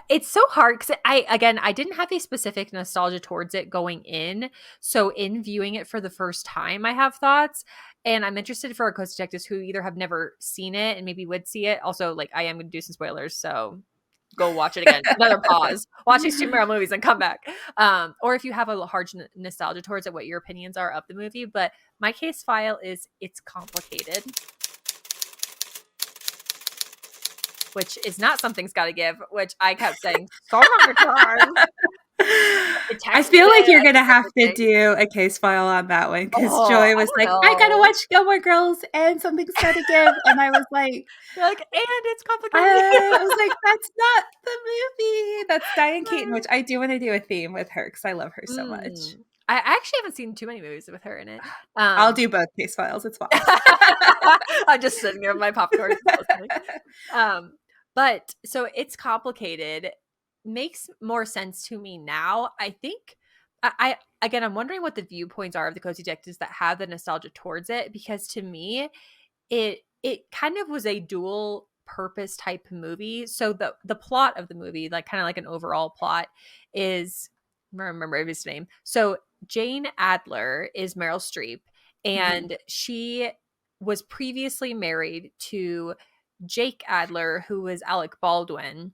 it's so hard because I didn't have a specific nostalgia towards it going in. So in viewing it for the first time, I have thoughts, and I'm interested for our coast detectives who either have never seen it and maybe would see it. Also, like I am going to do some spoilers, so go watch it again. Another pause. Watch these two Meryl movies and come back. Or if you have a hard nostalgia towards it, what your opinions are of the movie. But my case file is it's complicated, which is not something's got to give, which I kept saying so many times. I I texted feel like it. you're I gonna did have to everything. do a case file on that one because Oh, Joy I was don't like, "I gotta know. watch Gilmore Girls and something's gotta give," and I was like, You're like, and it's complicated. "That's not the movie. That's Diane Keaton," which I do want to do a theme with her because I love her so much. I actually haven't seen too many movies with her in it. I'll do both case files. It's fine. I'm just sitting there with my popcorn listening. Um, but so it's complicated. Makes more sense to me now. I think I again I'm wondering what the viewpoints are of the cozy detectives that have the nostalgia towards it, because to me it kind of was a dual purpose type movie. So the plot of the movie, like kind of like an overall plot, is I remember his name. So Jane Adler is Meryl Streep, Mhm, and she was previously married to Jake Adler, who was Alec Baldwin.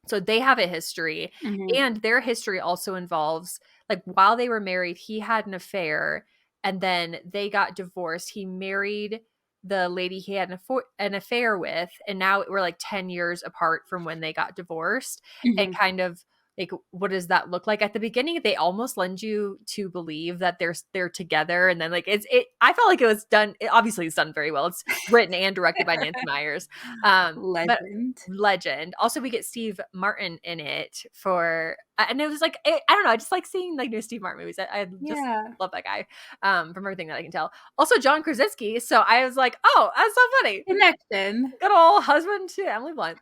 So they have a history, mhm, and their history also involves like while they were married, he had an affair, and then they got divorced. He married the lady he had an affair with, and now we're like 10 years apart from when they got divorced, and mhm. kind of like what does that look like? At the beginning, they almost lend you to believe that they're together, and then like I felt like it was done. Obviously, it's done very well. It's written and directed by Nancy Myers, but Legend. legend. Also, we get Steve Martin in it for, and it was like I don't know. I just like seeing like new Steve Martin movies. I just Yeah. love that guy, from everything that I can tell. Also, John Krasinski. So I was like, oh, that's so funny. Connection. Good old husband to Emily Blunt,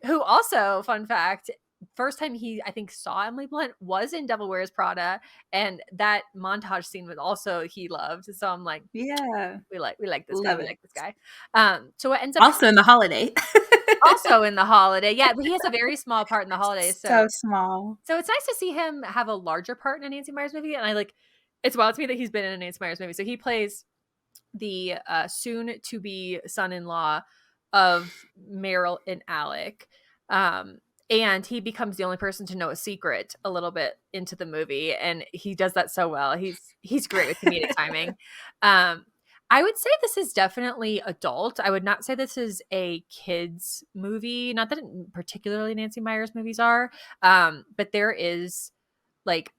who also, fun fact, first time he I think saw Emily Blunt was in Devil Wears Prada, and that montage scene was also he loved. So I'm like, Yeah. we like this guy, Love we it. like this guy. So what ends up Also in the holiday. also in the holiday, yeah, but he has a very small part in the holiday. So So small. it's nice to see him have a larger part in a Nancy Myers movie, and I like. It's wild to me that he's been in a Nancy Myers movie. So he plays the soon to be son-in-law of Meryl and Alec. And he becomes the only person to know a secret a little bit into the movie, and he does that so well. He's great with comedic timing. I would say this is definitely adult. I would not say this is a kids movie. Not that particularly Nancy Myers movies are, but there is like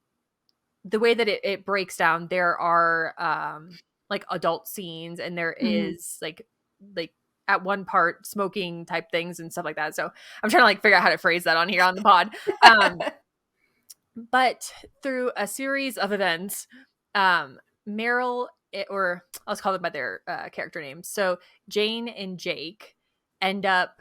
the way that it breaks down. There are like adult scenes, and there Mhm. is like at one part smoking type things and stuff like that. So I'm trying to like figure out how to phrase that on here on the pod. But through a series of events, Meryl, or let's call them by their character names. So Jane and Jake end up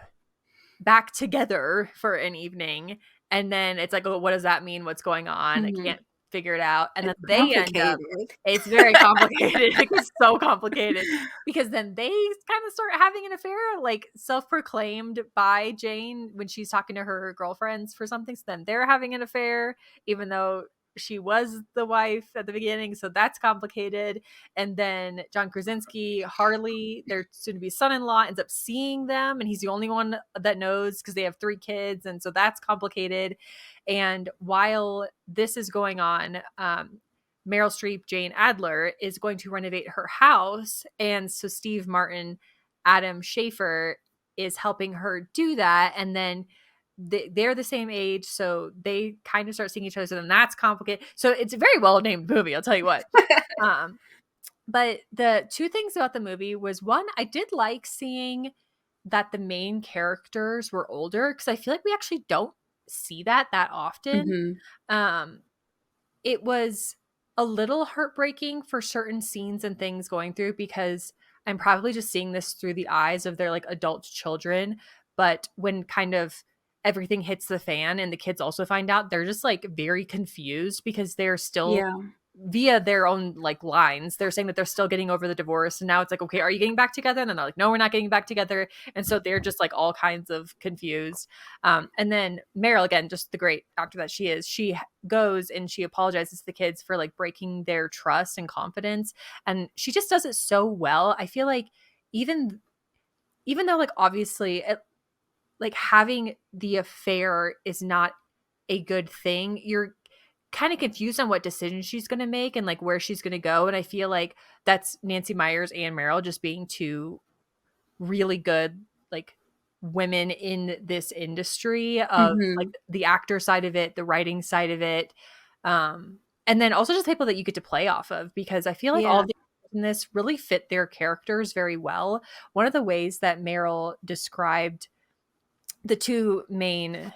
back together for an evening, and then it's like, oh, what does that mean? What's going on? I Mhm. can't figure it out. And then It's they end up, complicated. it's very complicated. It's so complicated because then they kind of start having an affair, like self-proclaimed by Jane when she's talking to her girlfriends for something. So then they're having an affair, even though she was the wife at the beginning. So that's complicated. And then John Krasinski, Harley, their soon-to-be son-in-law, ends up seeing them, and he's the only one that knows because they have 3 kids, and so that's complicated. And while this is going on, Meryl Streep, Jane Adler, is going to renovate her house, and so Steve Martin, Adam Schaefer, is helping her do that, and then they're the same age, so they kind of start seeing each other. So then that's complicated. So it's a very well named movie, I'll tell you what. But the two things about the movie was, one, I did like seeing that the main characters were older, because I feel like we actually don't see that often. Mhm. Um, it was a little heartbreaking for certain scenes and things going through, because I'm probably just seeing this through the eyes of their like adult children. But when kind of everything hits the fan and the kids also find out, they're just like very confused because they're still Yeah. via their own like lines, they're saying that they're still getting over the divorce, and now it's like, okay, are you getting back together? And then they're like, no, we're not getting back together. And so they're just like all kinds of confused. And then Meryl, again, just the great actor that she is, she goes and she apologizes to the kids for like breaking their trust and confidence, and she just does it so well. I feel like even though like obviously like having the affair is not a good thing, you're kind of confused on what decision she's going to make and like where she's going to go. And I feel like that's Nancy Myers and Meryl just being two really good like women in this industry of like Mhm. the actor side of it, the writing side of it, and then also just people that you get to play off of, because I feel like all Yeah. of the in this really fit their characters very well. One of the ways that Meryl described the two main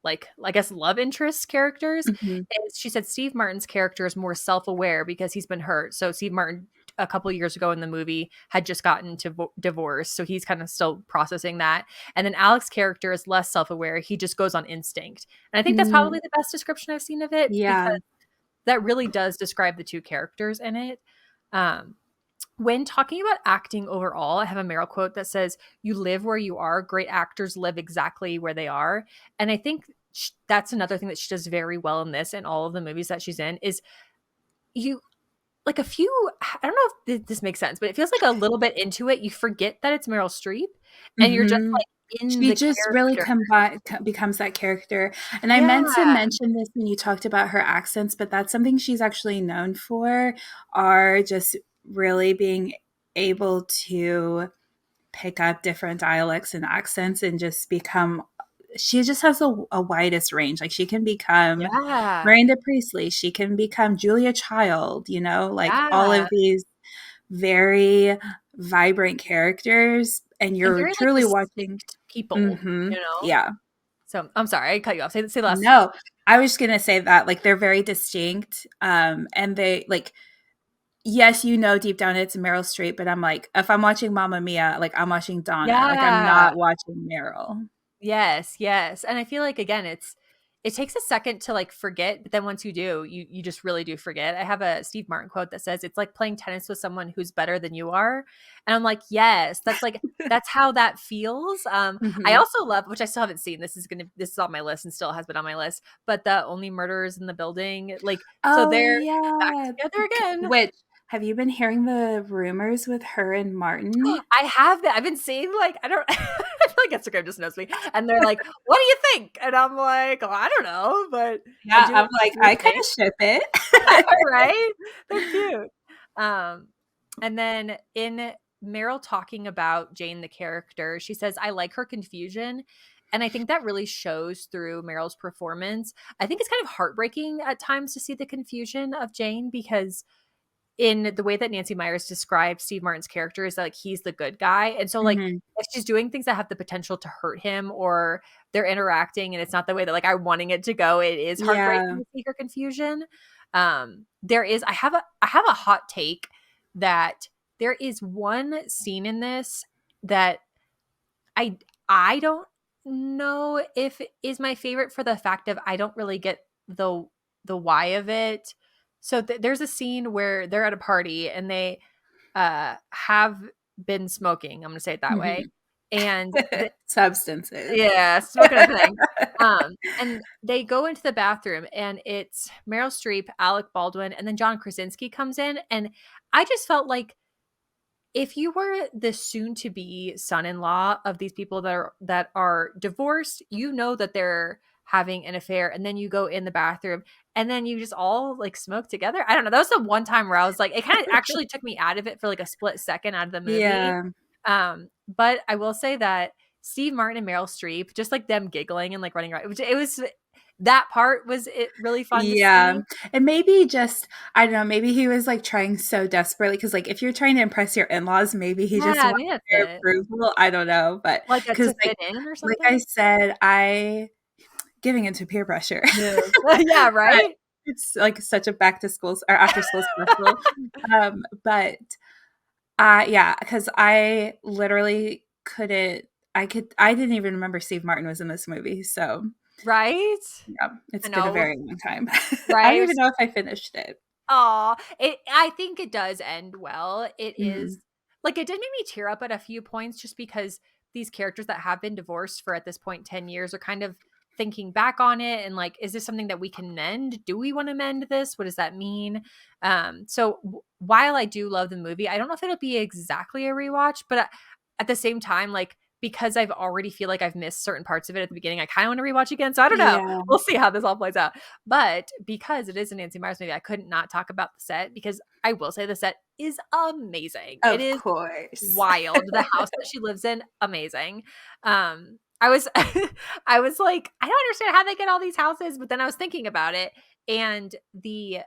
like I guess love interest characters Mhm. is, she said Steve Martin's character is more self-aware because he's been hurt. So Steve Martin, a couple of years ago in the movie, had just gotten to divorce, so he's kind of still processing that. And then Alex's character is less self-aware. He just goes on instinct. And I think that's Mm. probably the best description I've seen of it, Yeah. because that really does describe the two characters in it. um when talking about acting overall, I have a Meryl quote that says, "You live where you are. Great actors live exactly where they are." And I think that's another thing that she does very well in this and all of the movies that she's in is, you like a few, I don't know if this makes sense, but it feels like a little bit into it, you forget that it's Meryl Streep, and you're just Mhm. like in She the just really character. becomes that character, and I Yeah. meant to mention this when you talked about her accents, but that's something she's actually known for, are just really being able to pick up different dialects and accents and just become she just has a widest range. Like she can become Yeah. Miranda Priestley, she can become Julia Child, you know, like all of Yeah. these very vibrant characters, and And you're very, like, truly watching. distinct people, Mhm. you know? Yeah. So, I'm sorry, I cut you off. Say less. No, I was just gonna say that, like, they're very distinct, and they like, yes, you know, deep down it's Meryl Streep, but I'm like, if I'm watching Mamma Mia, like, I'm watching Donna, like, I'm Yeah. not watching Meryl. Yes, yes, and I feel like, again, it takes a second to, like, forget, but then once you do, you just really do forget. I have a Steve Martin quote that says, "It's like playing tennis with someone who's better than you are," and I'm like, "Yes, that's how that feels." I Mhm. also love, which I still haven't seen, this is on my list and still has been on my list, but the Only Murders in the Building, like, so Oh, they're back yeah. together again. Which have you been hearing the rumors with her and Martin? I have been. I've been seeing, like, I don't I feel like Instagram just knows me, and they're like, "What do you think?" And I'm like, "Oh, I don't know, but Yeah, I'm I like, do I think." kinda ship it. Right? They're cute. Um, and then in Meryl talking about Jane, the character, she says, "I like her confusion." And I think that really shows through Meryl's performance. I think it's kind of heartbreaking at times to see the confusion of Jane, because in the way that Nancy Meyers described Steve Martin's character is that, like, he's the good guy. And so, like, Mhm. if she's doing things that have the potential to hurt him, or they're interacting and it's not the way that, like, I'm wanting it to go, it is heartbreaking Yeah. to see her confusion. I have a hot take that there is one scene in this that I I don't know if it is my favorite, for the fact of I don't really get the why of it. So there's a scene where they're at a party and they have been smoking. I'm going to say it that way. Mhm. And Substances. yeah, smoking a thing. And they go into the bathroom and it's Meryl Streep, Alec Baldwin, and then John Krasinski comes in. And I just felt like, if you were the soon to be son-in-law of these people that are divorced, you know that they're having an affair, and then you go in the bathroom and then you just all, like, smoke together. I don't know. That was the one time where I was like, it kind of actually took me out of it for, like, a split second out of the movie. Yeah. But I will say that Steve Martin and Meryl Streep, just like them giggling and, like, running around, it was that part was it really fun to Yeah, see. and maybe just I don't know, maybe he was, like, trying so desperately because, like, if you're trying to impress your in-laws, maybe he just Yeah, wants maybe that's their it. approval, I don't know, but Like, because to like fit in or like I something. said, I giving into peer pressure. Yeah. Yeah, But right? it's, like, such a back to school or after school special, but, yeah, because I literally couldn't I didn't even remember Steve Martin was in this movie, so Right? yeah, it's I been a know, very long time. I don't right? even know if I finished it. Aw, I think it does end well. It is, Mhm. like, it did make me tear up at a few points, just because these characters that have been divorced for, at this point, 10 years, are kind of thinking back on it and, like, is this something that we can mend? Do we wanna mend this? What does that mean? So while I do love the movie, I don't know if it'll be exactly a rewatch, but at the same time, like, because I've already feel like I've missed certain parts of it at the beginning, I kinda wanna rewatch again, so I don't know. Yeah. We'll see how this all plays out. But because it is a Nancy Meyers movie, I couldn't not talk about the set, because I will say the set is amazing. It Of is course. wild. The house that she lives in, amazing. I was I was like, I don't understand how they get all these houses, but then I was thinking about it, and the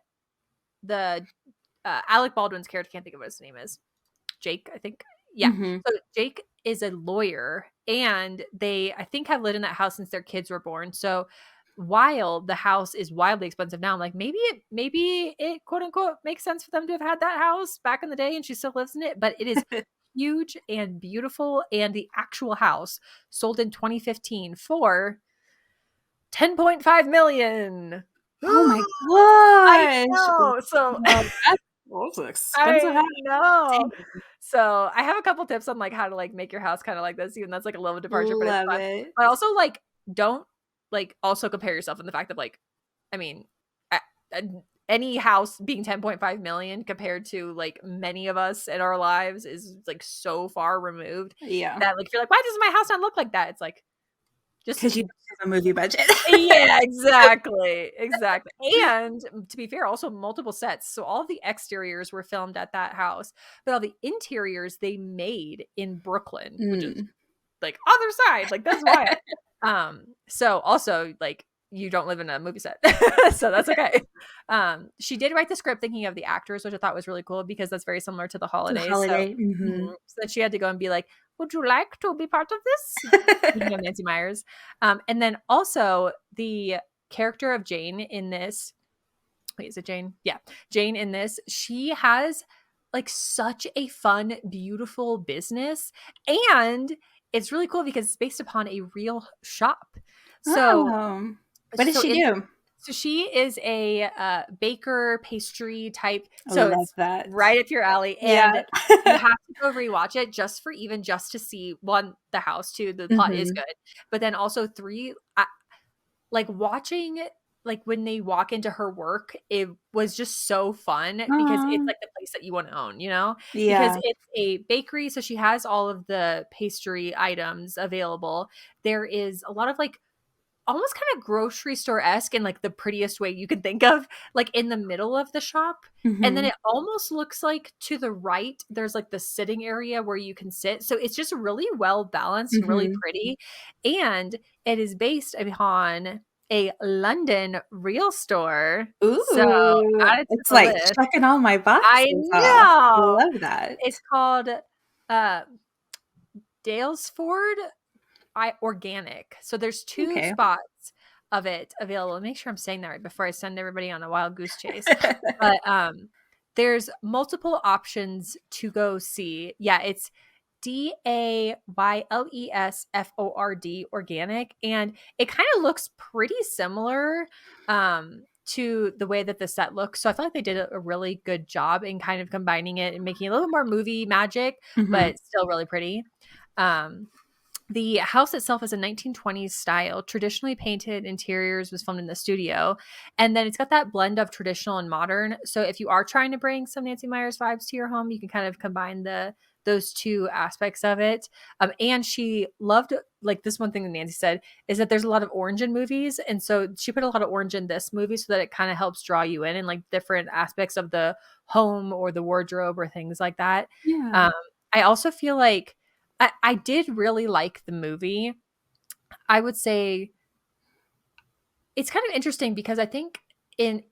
Alec Baldwin's character, can't think of what his name is. Jake, I think. Yeah. Mhm. So Jake is a lawyer, and they, I think, have lived in that house since their kids were born. So while the house is wildly expensive now, I'm like, maybe it quote unquote makes sense for them to have had that house back in the day and she still lives in it. But it is huge and beautiful, and the actual house sold in 2015 for 10.5 million. Oh my I gosh. know. So Wow, that's an expensive I house. know. Dang. So, I have a couple tips on, like, how to, like, make your house kinda like this, even that's, like, a little departure, but it's Love fun. it. But also, like, don't, like, also compare yourself in the fact of, like, I mean, a any house being 10.5 million compared to, like, many of us in our lives is, like, so far removed Yeah, that, like, if you're like, "Why does my house not look like that?" It's like, just 'cause you have a movie budget. yeah, exactly, exactly, and to be fair, also multiple sets, so all the exteriors were filmed at that house, but all the interiors they made in Brooklyn, which is, Mm. like, other side, like, that's wild. So also like you don't live in a movie set. So that's okay. She did write the script thinking of the actors, which I thought was really cool because that's very similar to the To the holidays. So, holiday. Mhm. so then she had to go and be like, would you like to be part of this? Speaking of Nancy Myers. And then also the character of Jane in this. Wait, is it Jane? Yeah. Jane in this, she has like such a fun, beautiful business. And it's really cool because it's based upon a real shop. So, Oh. What does so she in do? so she is a baker pastry type. I So love it's that. right up your alley. Yeah. And you have to go rewatch it just to see one, the house, two, the plot is Mhm. good. But then also three, like watching like when they walk into her work, it was just so fun because it's Aw. like the place that you want to own, you know? Because Yeah. it's a bakery, so she has all of the pastry items available. There is a lot of like almost kind of grocery store-esque in like the prettiest way you can think of, like in the middle of the shop. And then Mhm. it almost looks like to the right, there's like the sitting area where you can sit. So it's just really well balanced and really Mhm. pretty. And it is based upon a London real store. So Ooh, add it to it's the like list. checking all my I boxes off. know. Love that. It's called uh Dalesford organic. So there's two Okay. spots of it available. Make sure I'm saying that right before I send everybody on a wild goose chase. But there's multiple options to go see. Yeah, it's DAYLESFORD organic, and it kind of looks pretty similar to the way that the set looks. So I feel like they did a really good job in kind of combining it and making it a little more movie magic, Mhm. but still really pretty. Um, the house itself is a 1920s style, traditionally painted interiors, was filmed in the studio. And then it's got that blend of traditional and modern. So if you are trying to bring some Nancy Myers vibes to your home, you can kind of combine those two aspects of it. And she loved, like, this one thing that Nancy said is that there's a lot of orange in movies. And so she put a lot of orange in this movie so that it kind of helps draw you in and like different aspects of the home or the wardrobe or things like that. Yeah. Um, I also feel like I did really like the movie. I would say it's kind of interesting because I think in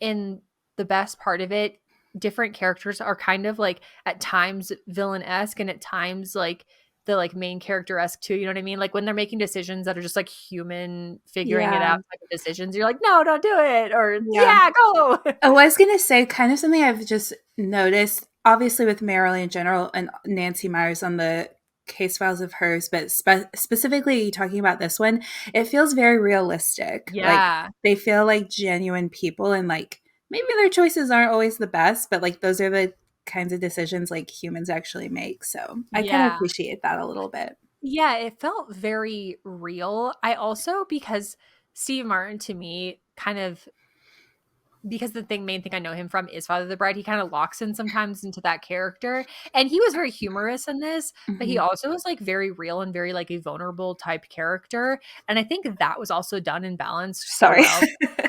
the best part of it, different characters are kind of like at times villain-esque and at times like the like main character-esque too. You know what I mean? Like when they're making decisions that are just like human figuring it Yeah. out type of decisions, you're like, no, don't do it, or Yeah. yeah, go. I was gonna say kind of something I've just noticed, obviously with Meryl in general and Nancy Myers on the case files of hers, but specifically talking about this one, it feels very realistic. Like Yeah. they feel like genuine people, and like maybe their choices aren't always the best, but like those are the kinds of decisions like humans actually make. So I kind of Yeah. appreciate that a little bit. Yeah, it felt very real. I also, because Steve Martin to me kind of, because the main thing I know him from is Father of the Bride, he kind of locks in sometimes into that character. And he was very humorous in this, but he Mhm. also was like very real and very like a vulnerable type character. And I think that was also done and balanced so Sorry. well.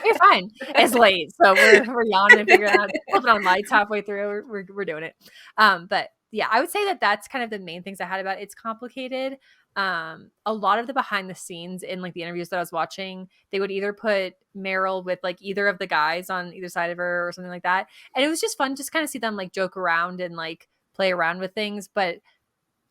You're fine. It's late. So we're yawning and figuring out, flipping on lights halfway through. We're doing it. But yeah, I would say that that's kind of the main things I had about it. It's complicated. A lot of the behind the scenes in like the interviews that I was watching, they would either put Meryl with like either of the guys on either side of her or something like that. And it was just fun just kind of see them like joke around and like play around with things. But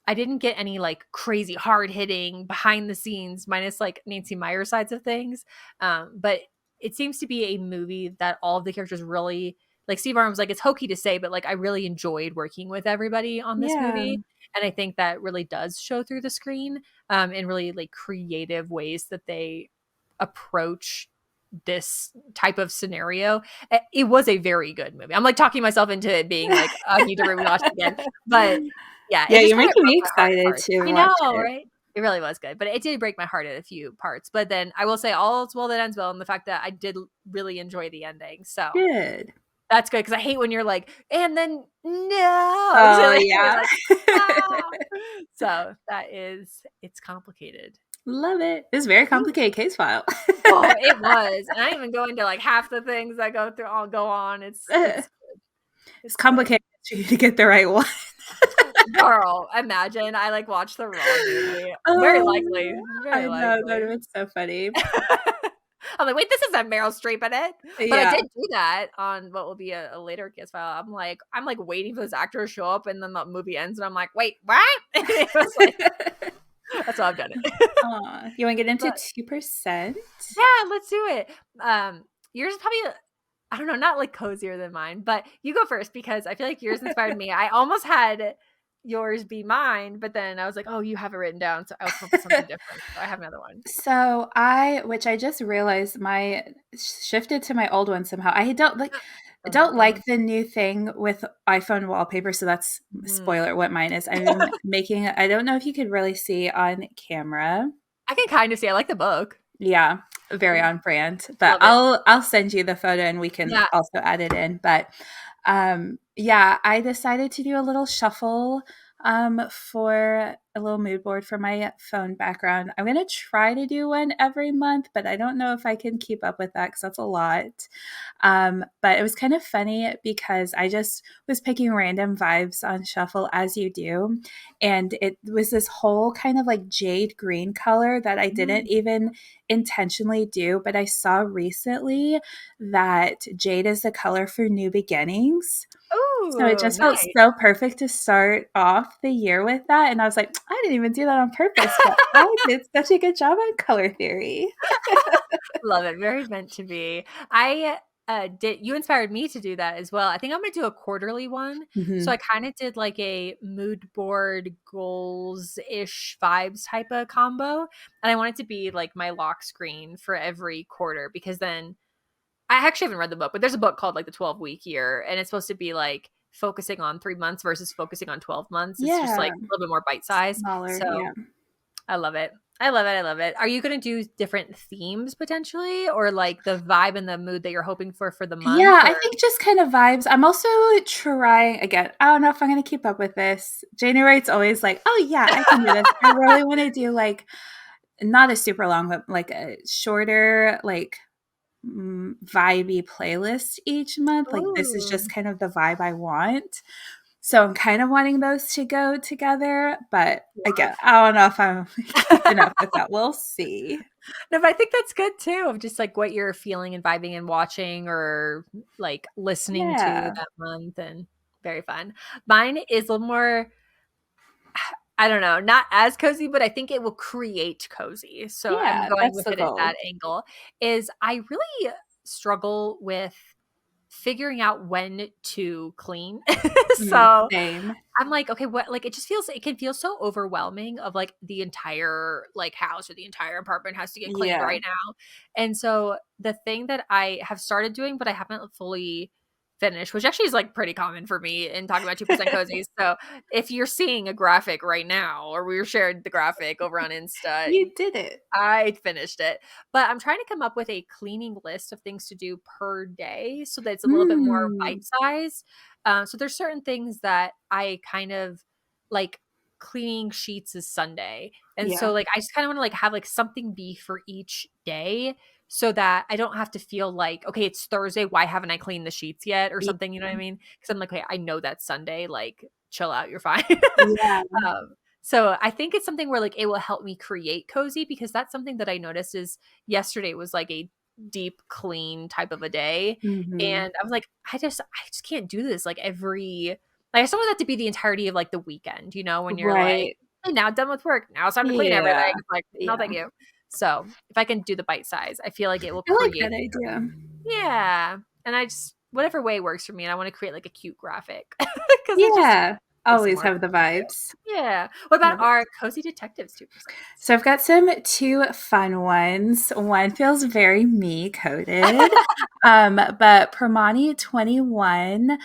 I didn't get any like crazy hard hitting behind the scenes, minus like Nancy Meyer sides of things. But it seems to be a movie that all of the characters really like. Steve Martin was like, it's hokey to say, but like I really enjoyed working with everybody on this Yeah. movie. And I think that really does show through the screen in really like creative ways that they approach this type of scenario. It was a very good movie. I'm like talking myself into it being like, I need to rewatch it again. But yeah, it Yeah, just you're kind of making broke me my heart at excited parts. to I watch know, it. right? It really was good, but it did break my heart at a few parts. But then I will say all's well that ends well, and the fact that I did really enjoy the ending. So Good. that's good because I hate when you're like, and then no, so Oh, like, you're yeah. like, ah. So that is, it's complicated. Love it. It's a very complicated case file. Oh, it was, and I didn't even go into like half the things I go through. I'll go on. It's It's it's good. complicated for you to get the right one. Girl, imagine I, like, watched the wrong movie. Very likely, Oh, very I know, that likely. would've been so funny. I'm like, "Wait, this isn't Meryl Streep in it." But I Yeah. did do that on what will be a later Kiss File. I'm like waiting for this actor to show up, and then the movie ends, and I'm like, "Wait, what?" It was like that's how I've done it. Aw, you wanna get into But 2%? yeah, let's do it. Yours is probably I don't know, not like cozier than mine, but you go first because I feel like yours inspired me. I almost had yours be mine, but then I was like, "Oh, you have it written down," so I'll come up with something different. So I have another one. So which I just realized my shifted to my old one somehow. I Go ahead, don't go ahead. like the new thing with iPhone wallpaper, so that's Mhm. spoiler what mine is. I'm making I don't know if you could really see on camera. I can kind of see. I like the book. Yeah, very on brand. But Love it. I'll send you the photo and we can Yeah. also add it in. But yeah, I decided to do a little shuffle for a little mood board for my phone background. I'm gonna try to do one every month, but I don't know if I can keep up with that because that's a lot. But it was kind of funny because I just was picking random vibes on shuffle as you do. And it was this whole kind of like jade green color that I didn't Mm. even intentionally do, but I saw recently that jade is the color for new beginnings. So it Ooh, just felt nice. so perfect to start off the year with that. And I was like, I didn't even do that on purpose, but I did such a good job on color theory. Love it. Very meant to be. I did you inspired me to do that as well. I think I'm gonna do a quarterly one. So Mhm. I kind of did like a mood board goals-ish vibes type of combo. And I want it to be like my lock screen for every quarter because then I actually haven't read the book, but there's a book called like the 12-week year, and it's supposed to be like focusing on 3 months versus focusing on 12 months. It's just Yeah, like a little bit more bite size. smaller. So Yeah. I love it. I love it. I love it. Are you going to do different themes potentially, or like the vibe and the mood that you're hoping for the Yeah, month? Or I think just kind of vibes. I'm also trying again. I don't know if I'm going to keep up with this. January, it's always like, oh yeah, I can do this. I really want to do like not a super long, but like a shorter, like vibey playlist each month. Like this is just ooh, kind of the vibe I want. So I'm kind of wanting those to go together, but again, love. I don't know if I'm keeping up with that. We'll see. No, but I think that's good too. Of just like what you're feeling and vibing and watching, or like listening to Yeah. that month, and very fun. Mine is a little more. I don't know, not as cozy, but I think it will create cozy. So I'm Yeah, going that's with the it at goal. that angle. Is I really struggle with figuring out when to clean. So Same. I'm like, okay, what like it can feel so overwhelming of like the entire like house or the entire apartment has to get cleaned Yeah. right now. And so the thing that I have started doing, but I haven't fully finished, which actually is like pretty common for me in talking about 2% cozies. So if you're seeing a graphic right now, or we were sharing the graphic over on Insta, You did it. I finished it. But I'm trying to come up with a cleaning list of things to do per day so that it's a little bit more Mm. bite sized. So there's certain things that I kind of like cleaning sheets is Sunday. And so Yeah. like I just kind of want to like have like something be for each day so that I don't have to feel like, okay, it's Thursday. Why haven't I cleaned the sheets yet or Yeah. something? You know what I mean? Because I'm like, okay, I know that's Sunday. Like, chill out. You're fine. Yeah. So I think it's something where like it will help me create cozy because that's something that I noticed is yesterday was like a deep clean type of a day. Mhm. And I was like, I just can't do this like every like I just don't want that to be the entirety of like the weekend, when you're like, Right. hey, now done with work. Now it's time to clean everything. Yeah. It's like, no, Yeah. thank you. So if I can do the bite size, I feel like it will I like create that idea. yeah. And I just whatever way works for me. And I want to create like a cute graphic because it just Yeah. gives some Always more have the vibes. yeah. What about Love it. our cozy detectives 2%? So I've got some two fun ones. One feels very me coded. But Permani 21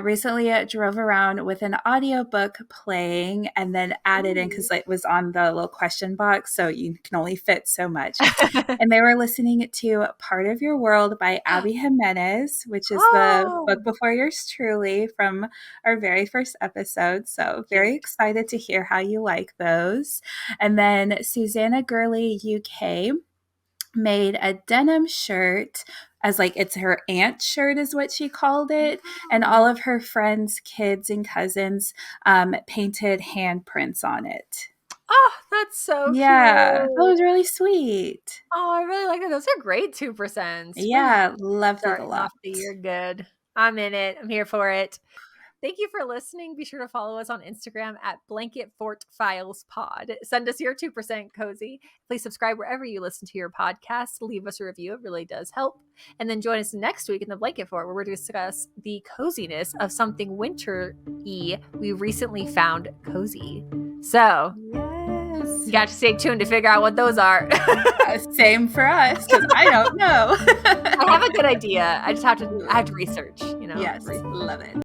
recently drove around with an audiobook playing and then added in Ooh. because it was on the little question box, so you can only fit so much. And they were listening to Part of Your World by Abby Jimenez, which is the book Oh, before yours truly from our very first episode. So very cute. excited to hear how you like those. And then Susanna Gurley UK made a denim shirt as like it's her aunt's shirt is what she called it. And all of her friends, kids, and cousins painted handprints on it. Oh, that's so Yeah, that cute. was really sweet. Oh, I really like it. Those are great 2%. Yeah, loved it a Starting lot. off the year good. I'm in it. I'm here for it. Thank you for listening. Be sure to follow us on Instagram at Blanket Fort Files Pod. Send us your 2% cozy. Please subscribe wherever you listen to your podcasts. Leave us a review. It really does help. And then join us next week in the Blanket Fort, where we're going to discuss the coziness of something winter-y we recently found cozy. So, Yes. you got to stay tuned to figure out what those are. Same for us, because I don't know. I have a good idea. I have to research, Yes, love it.